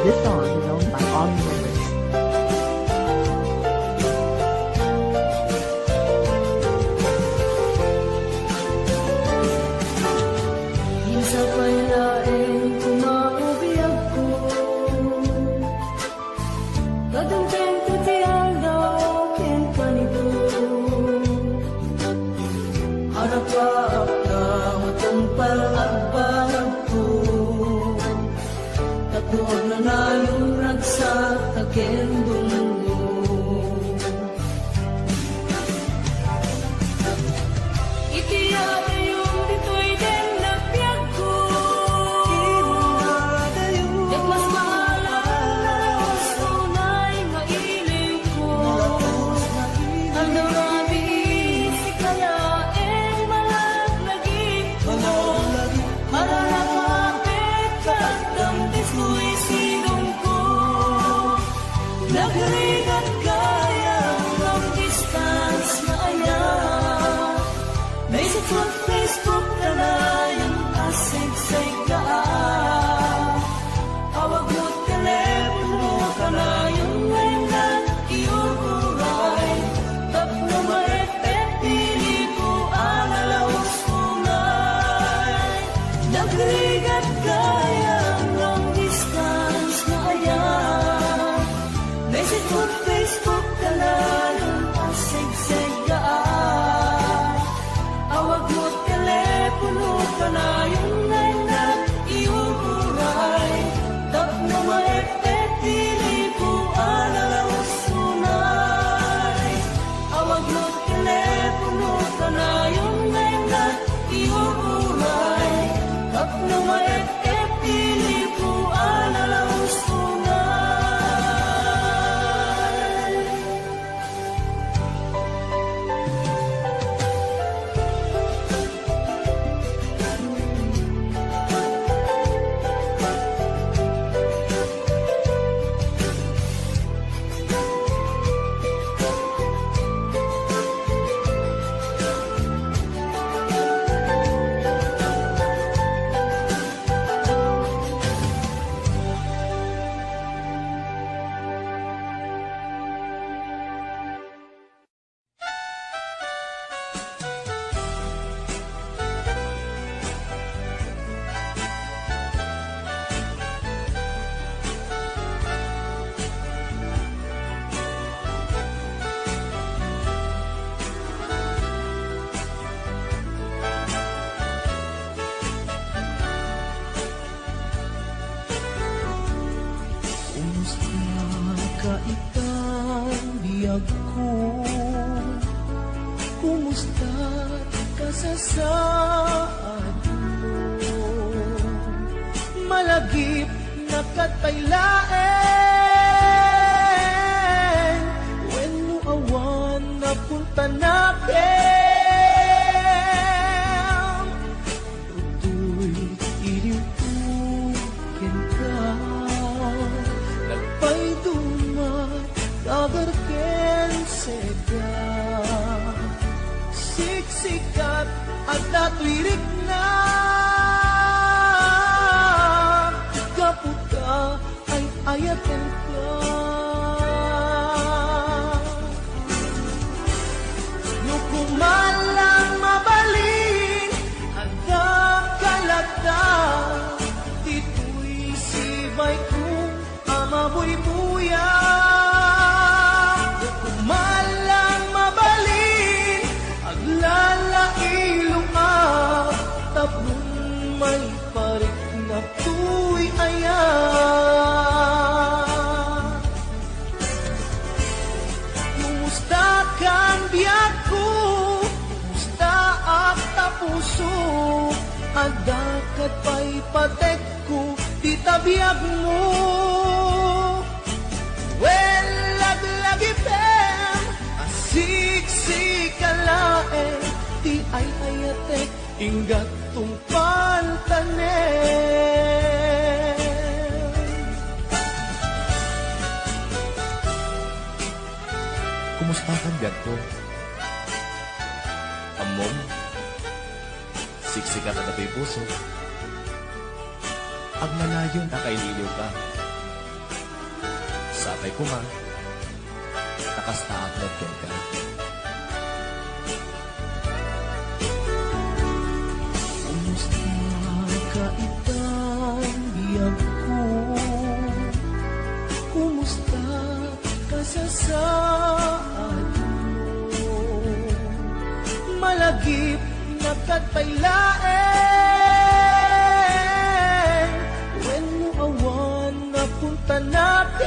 This song is owned by all members. Minsan pa'y laeng kumaubiyag ko Kadang tento tiyang daw ken panito Harap-harap na matumpal at barang ko Tatuog na na yung ragsak na kendong mo Itiyada yung dito'y din na biyag ko Imadayo Ket mas bahala na sunay mailiw ko labos na Alaw na binisi kalaeng malaglagip ko imalaglagip Para nakapit kadam dito'y sinong ko Nagrigat kaya long distance na ayan Message on Facebook ka na yung asig-sig kaan Awag mo telepono ka na yung ngayon na iuuray Tapno maipet pili ko alalawas unay Nagrigat kaya long distance na ayan Message on Facebook ka na yung asig-sig kaan Awag mo telepono ka na yung ngayon na iuuray Tapno maipet pili ko alalawas unay Awag mo telepono ka na yung ngayon na iuuray Tapno maipet pili ko alalawas unay Kaitang biyag ko Kumusta't kasasaad mo Malagip na katpailaeng When no awan na tuwirik na kaputa ay ayatan ka. Nukumalang mabalin hanggang kalata, ito'y sibay kong amabuy-buya. Nukumalang mabalin aglalailong tapon may parik na tuy ayan. Kumusta kang biyak ko, kumusta ak tapuso, adakat pa'y patek ko, di tabiyag mo. Well, laglagipem, asik-sik kalae, di ay ayatek, inggat tungpal tanem. Kumusta kang biyak ko? Among, siksikat at ako'y puso. Ang malayo na kaililiw ka. Sabay ko man, nakastaak na ka. Kumusta ka itang biyag ko? Kumusta ka sa saan mo? Malagip na katpailaen, when mo awan na punta natin.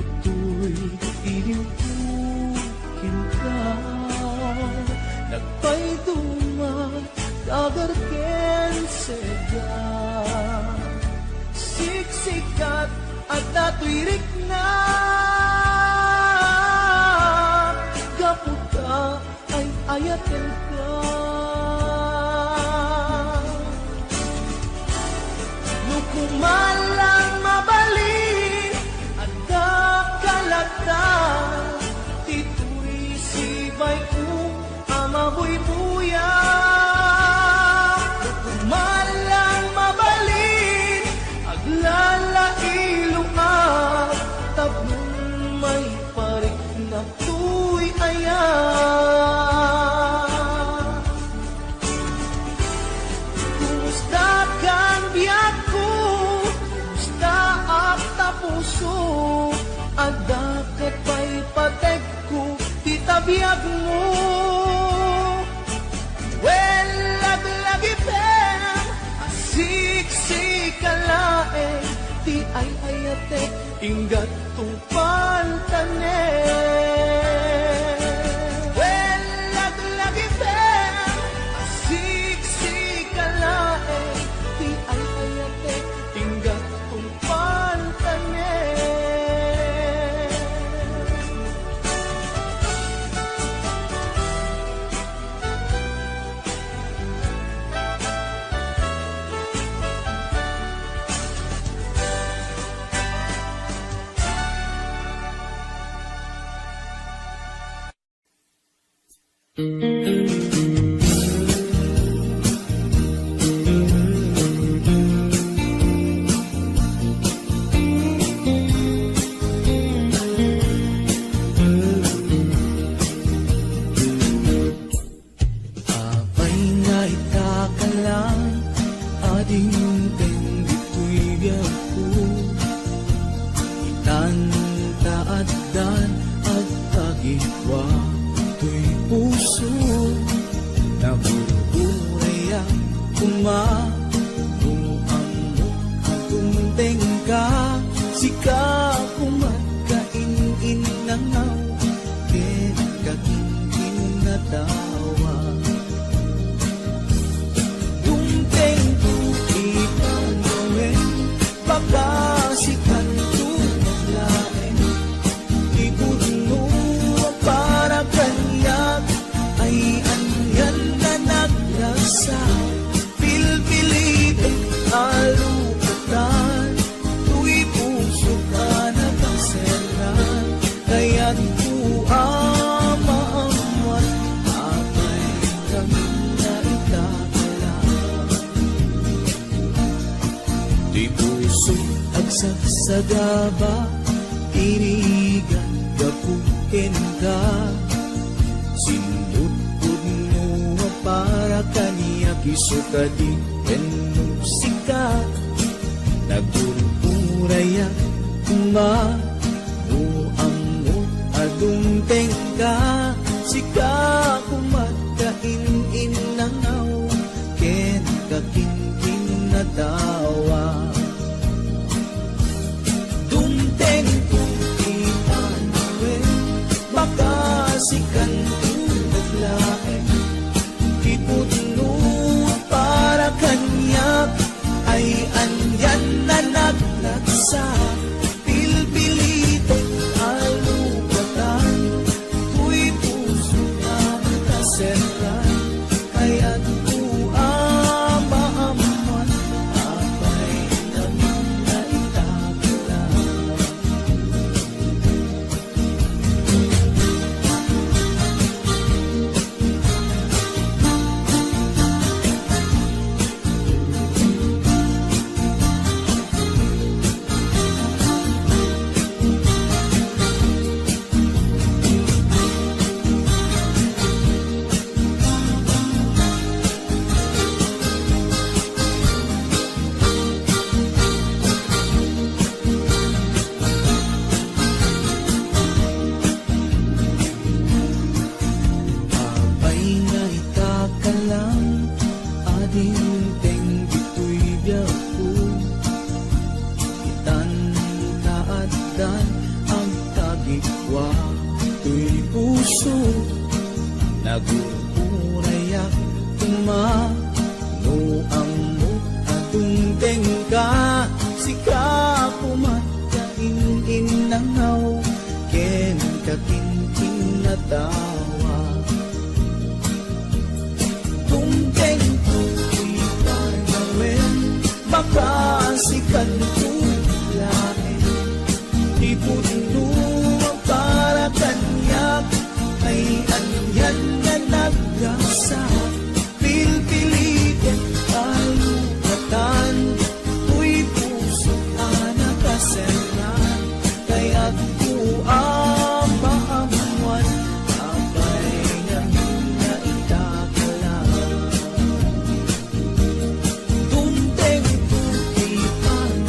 Uto'y ilimpukin ka, nagpay duman, dagarken seda. Siksikat at natuirik na kaputa ay ayatin ka. Nukumalang mabalin at kakalata, tito'y sibay kong amabuy-buya. Nukumalang mabalin aglalailong tapon may parik na tuy ayan. Kumusta kang biyak ko, kumusta ak tapuso, adakat pa'y patek ko, di tabiyag mo. Well, laglagipem, asik-sik kalae, di ay ayatek, inggat tungpal tanem. Well, laglagipem, asik-sik kalae, di ay ayatek, inggat tungpal tanem. Abay nga itakalang ading yunteng dito'y biyak ko. Itantaaddan at tagitwa ito'y puso. Nabuburay ang kung ang tunteng ka, sika kumagkain-in ng ken kakingin na tawa. Tunteng tukipan gawin, pagkasikan tumaglain, ibudno para kanyak ay anyan na nagrasa. Pilpilipin aluputan, tuwi puso ka na pagseran, kaya't ku amaamat Di puso agsagsagaba, irigan kapukin ka. Sinudpud mo para kaniya kisukadi enusika. Nagururaya kuma muamot adungteng ka. Sika kumagkain inangaw ken kakinkin na tawa. Dumteng kung itanawin baka sikan tulaglain. Kipudno para kanyak ay andyan na naglagsa. Pilpilitin alupatan, tuy puso na kaseran. Kaya't uama-aman, apay naman na itaglan. Apay nga itakalang ading teng dito'y biyaku. Itan taadan ang tagikwa to'y puso. Nagururayak tuma no amo atong tengka. Sika pumatkain inangaw ken kakinkin na tawa. Tungteng tu'y panawin baka sikan tulaglain. Ipudno para kanyak ay anyan na naglasa. Pilpilitin alupatan, tuy puso na kaseran. Kaya't uama-amuan, apay namin na itakalan. Dumteng tu'y panawin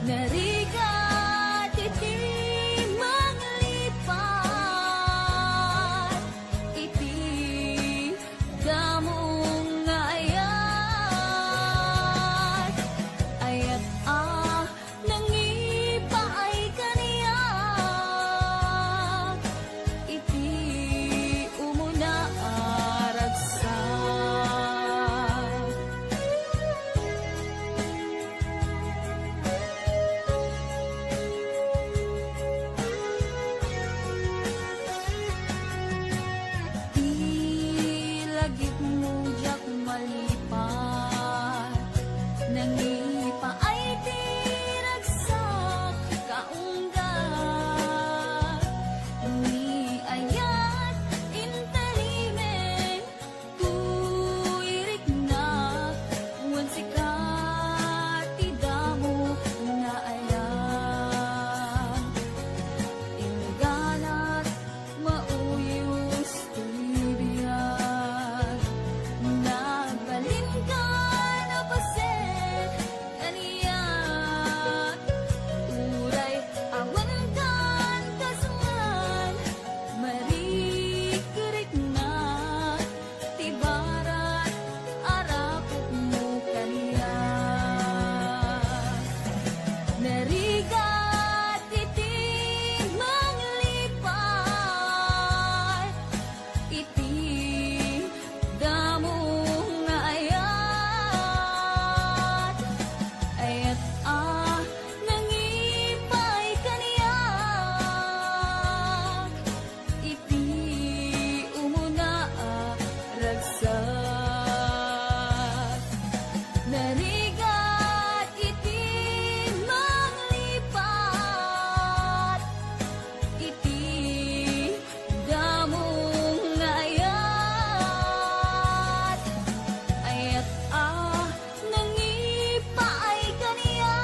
Narigat iti maglipat, iti damong nga ayat. Ayat nangipaay kaniya, iti umuna aragsak. Ilagip mo jak malipat, nangipa ay tiragsak kaunggat. Ni ayat intalimen, tuirik na, wan sikat tidamo nga ayat. Inganat mauyos tulibiyag, nagbalin ka na paset kaniyat. Uray awan kan kasungan, marikerik na, tibarat arapot mo kaniyat. Narigat iti manglipat, iti damong nga ayat. Ayat nangipay kaniya, iti umuna ragsak. Narigat iti manglipat, iti damong nga ayat. Ayat nangipaay kaniya,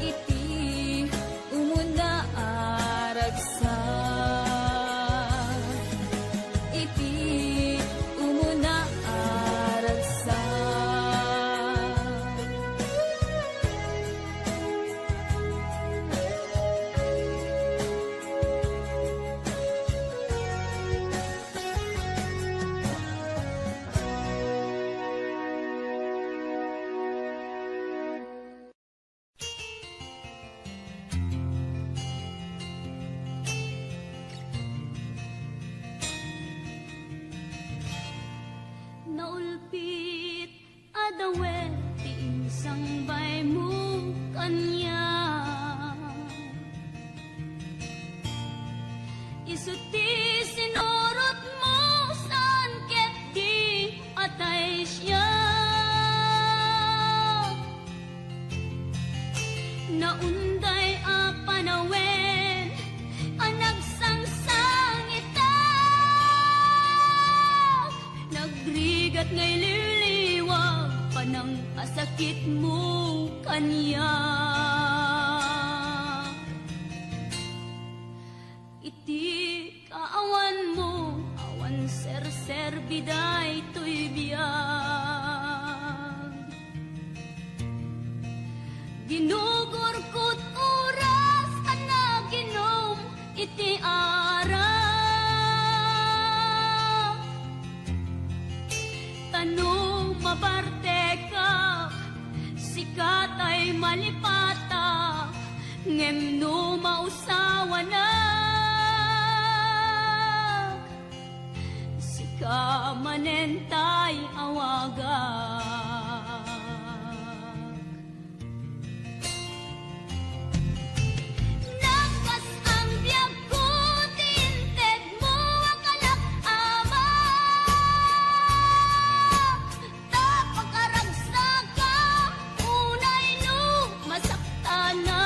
iti umuna aragsak. Iti umuna aragsak. Naulpit adawet ti insang bay mo kanya, isuti sinurot mo saan ket di atay siya. Naunday a panawen, anagsangsang itak, nagrigat ngay liliwag, panang asakit mo kanya. Iti kaawan mo, awan ser biday to'y biyag. Ginugurkot oras anaginom iti arap, tanong mabarte ka, sikat ay malipata, ngem no mausawa na, sika manentay awaga. Nakas ang biyag ko, tinted mo ang kalak-ama, tapakaragsak ka, unay no masakta na.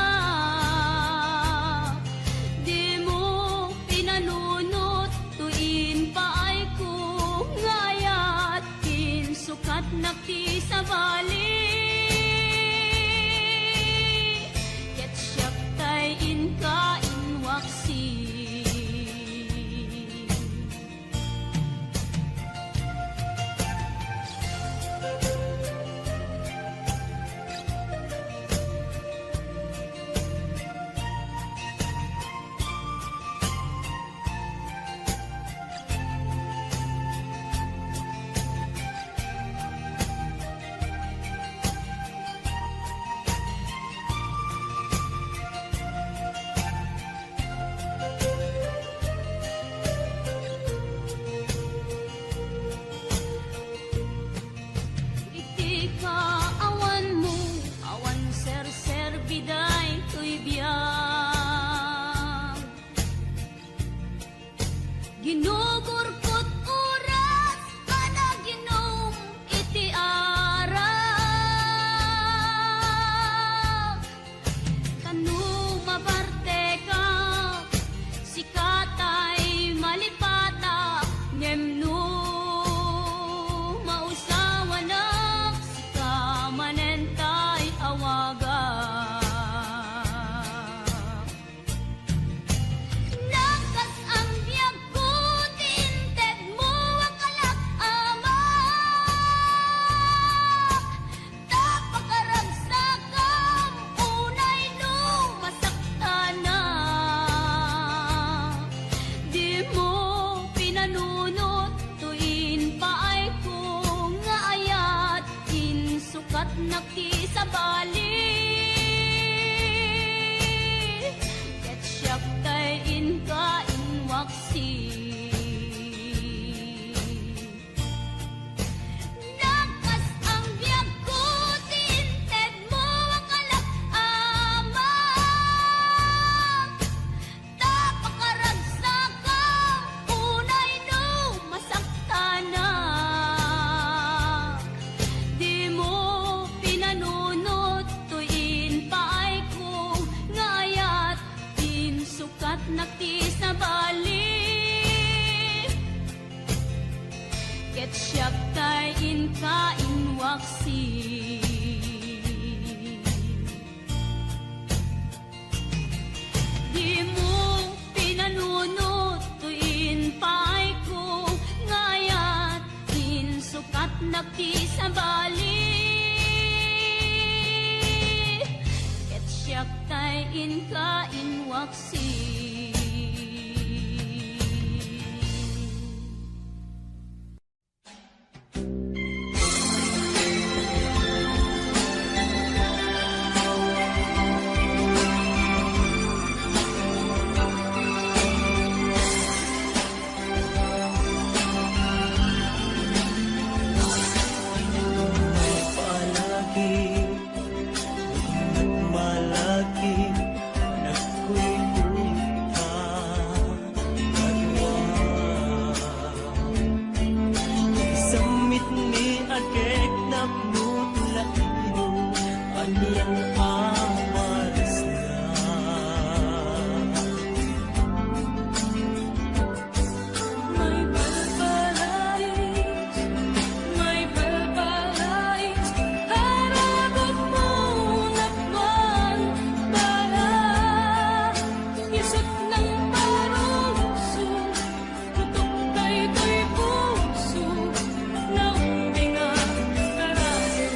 Di mo pinanunot, tuin pa ay kung ngayat, sukat na lain kain waksi. Palagi, malaki, nagkuikuta, kadwa. Samit ni agek na mutulaino, aniyang amalas na. May balbalait, may balbalait, harapot mo nakman para isip ng paruso, tutok kay to'y puso, naumbing ang karami.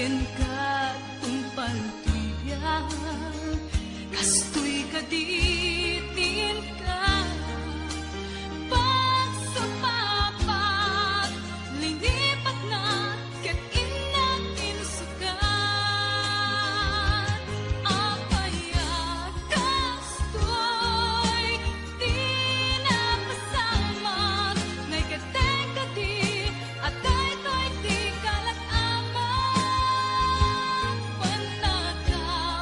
ken ka tumpaltiya kastoy kaditin ka pagsapapat linipat na ket inang insukan apaya kastoy di napasamat ngay kateng kadi at daytoy di kalat amang panakapaay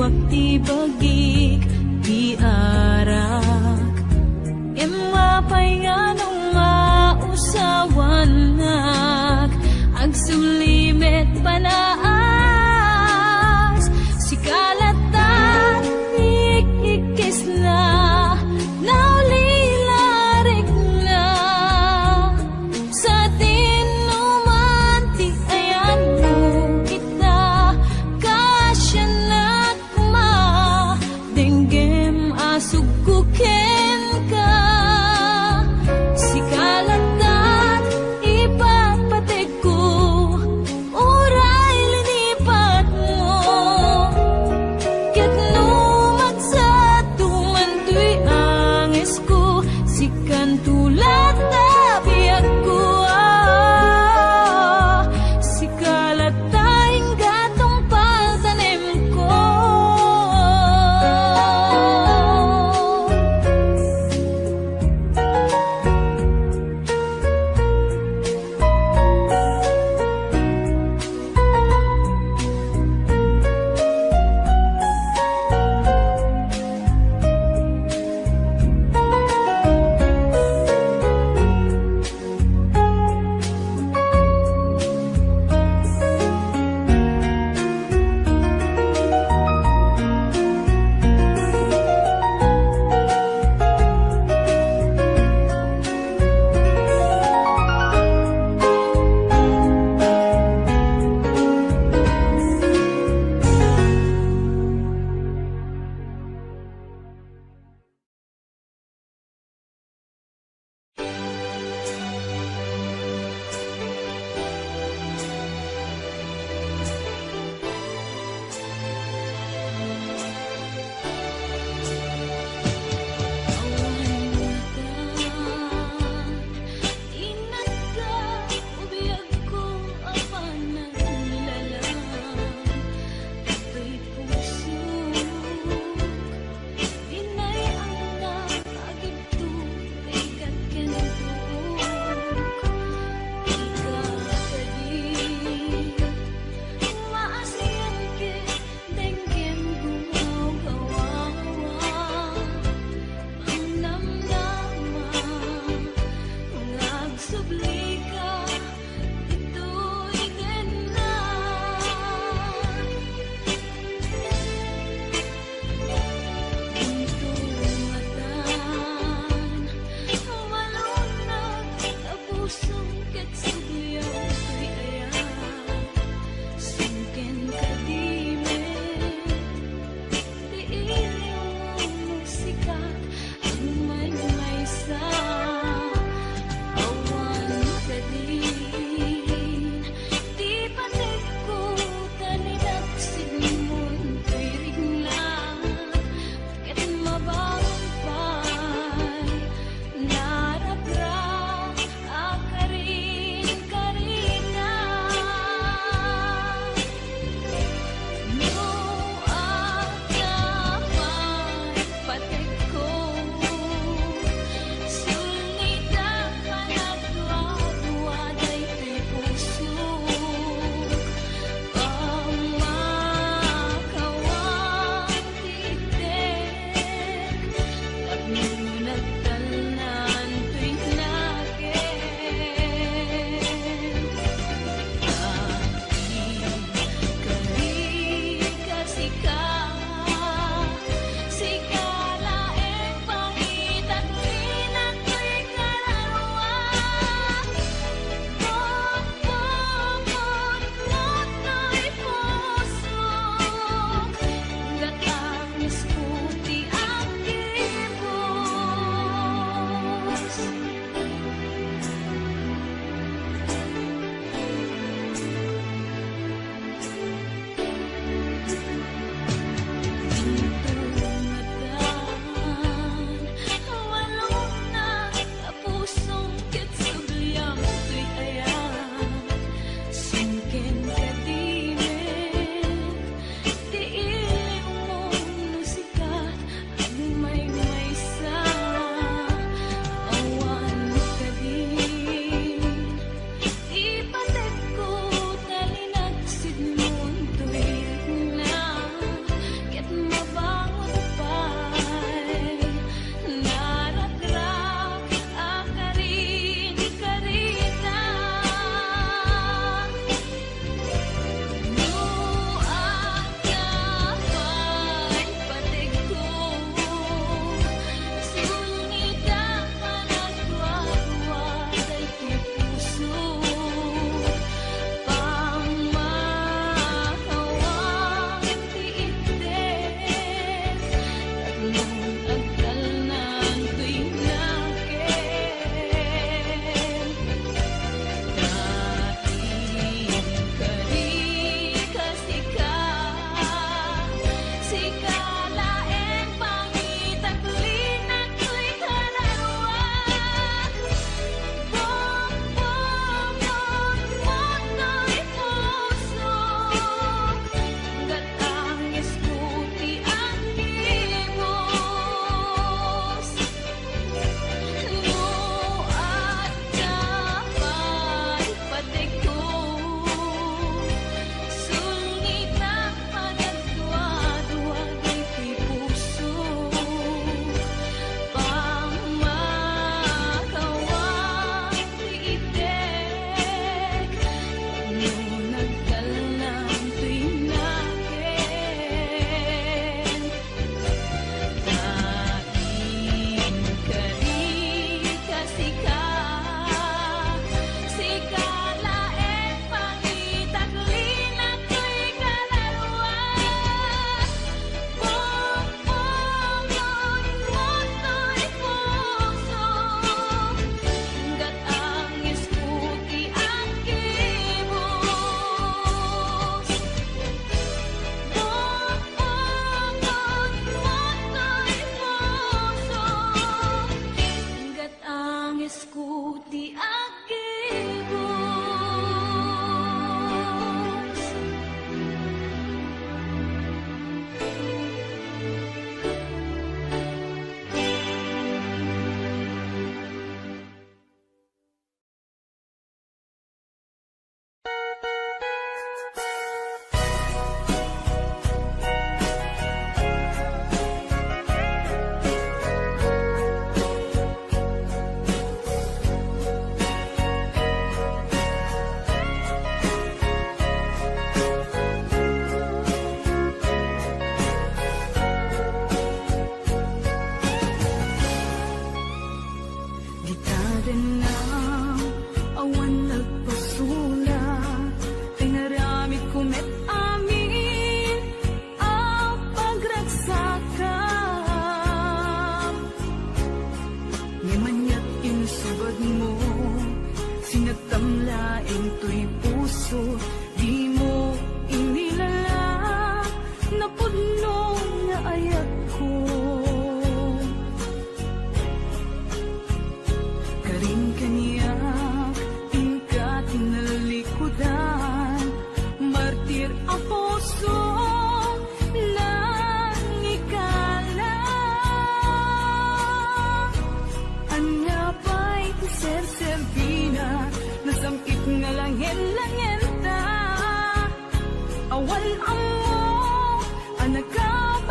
wak ti bagik ti arak. Emapay nga nung mausawanak, agsulimet panaas, sikalatan ikikis na, naulilarik na, sa tinuman ti ayan mo kita, kasya na kuma,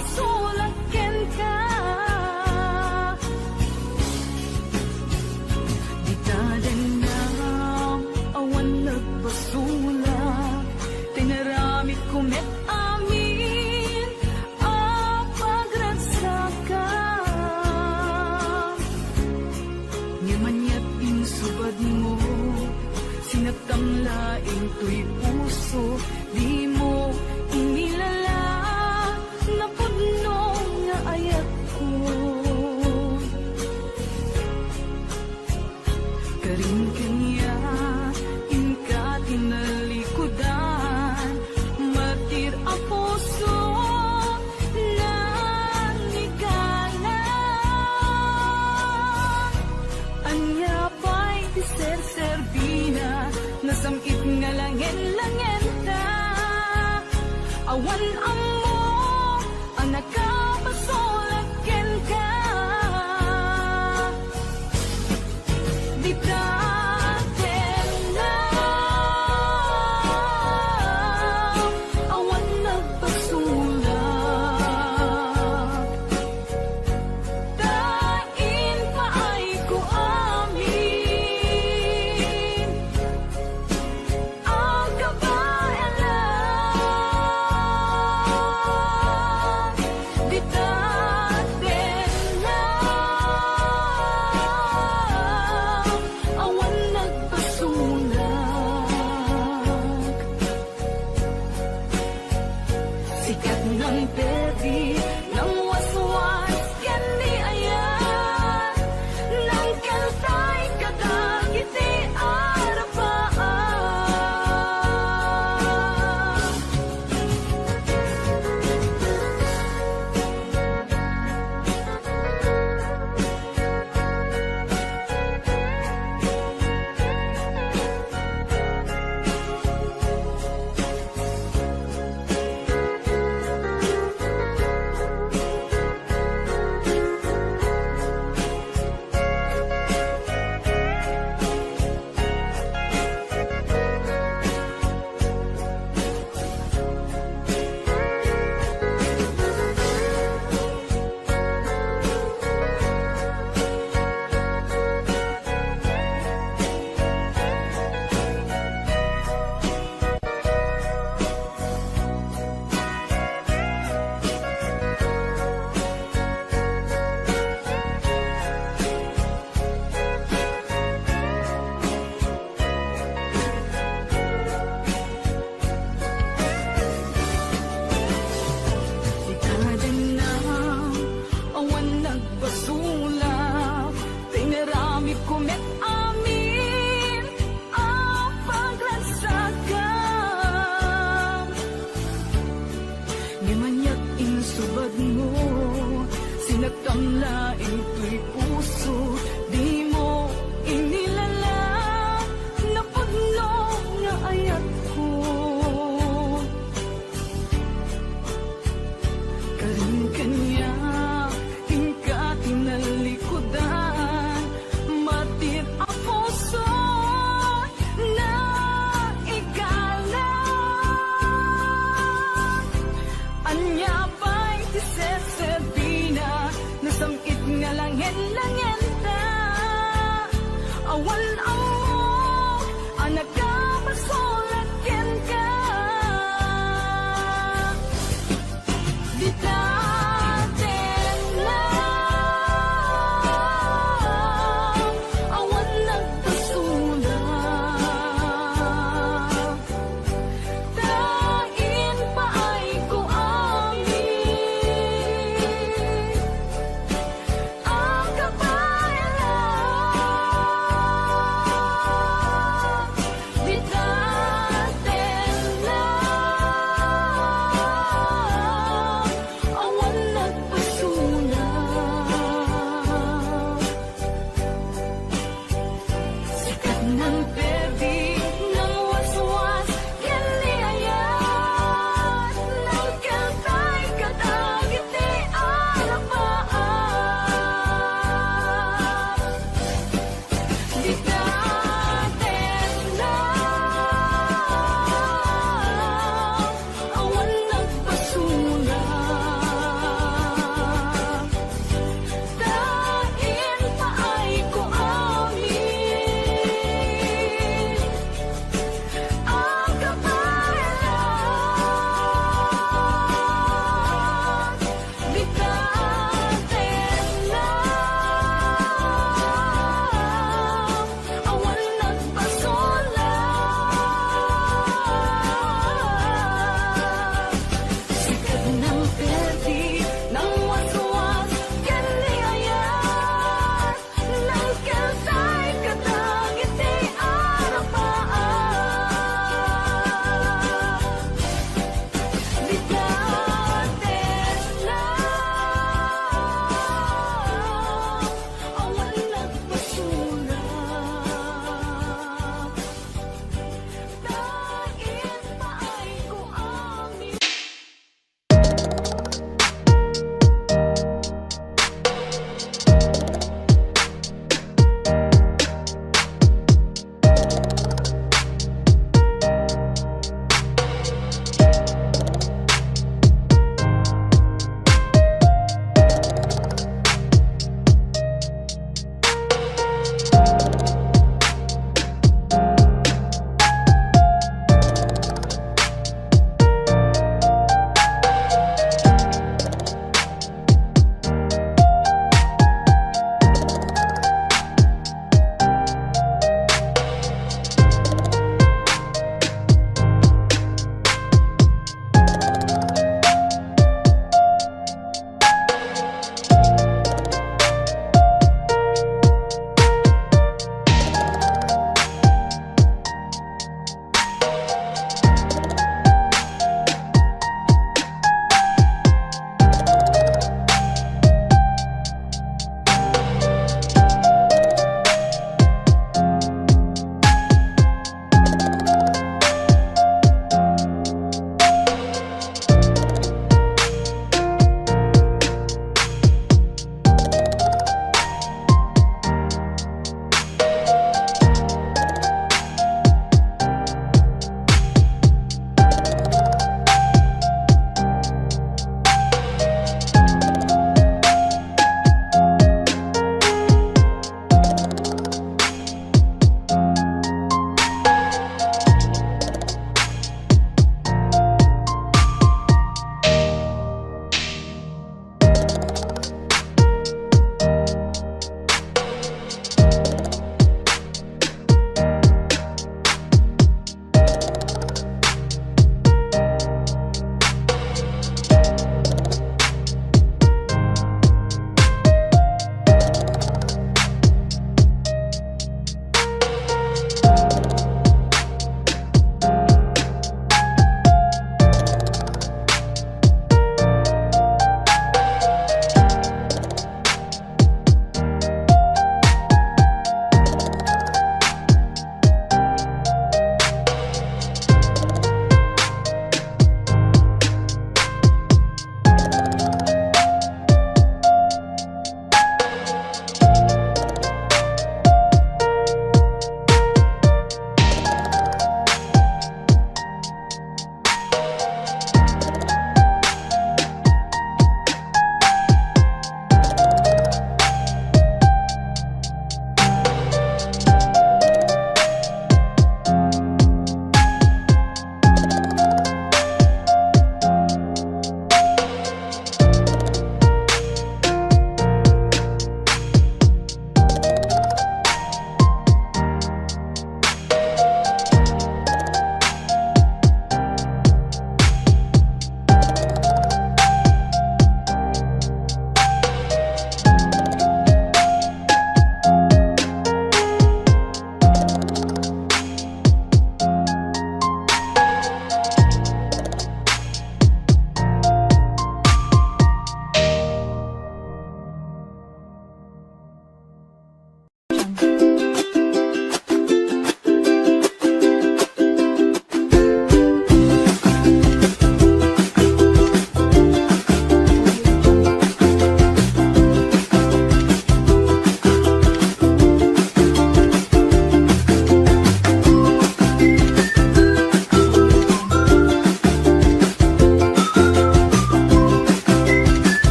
pasulaken ka. Di tadanam awan nagbasula, tinaramit ko met amin ang pagragsakan. Ngimanyat insubad mo, sinagtang laing to'y puso, di mo inilala na pudno nga ayat ko. Karin kanya inka tinalikudan, matir ang puso ng ikalan. Anya pa'y di ser-serbina, nasamit nga langen-langen ta. Awan amo ang nakapasulaken ka. Di taten na awan nagpasulak, dain pa ay ko amin ang kabayanan. Di taten na awan nagpasulak, sikat ng peri ng waswas ken di ayan, ng kantay kadagiti arapaan. Di tadanam awan nagpasulak, tinaramit ko met amin ang pagragsakan. Ngimanyat insubad mo, sinagtang laing to'y puso, di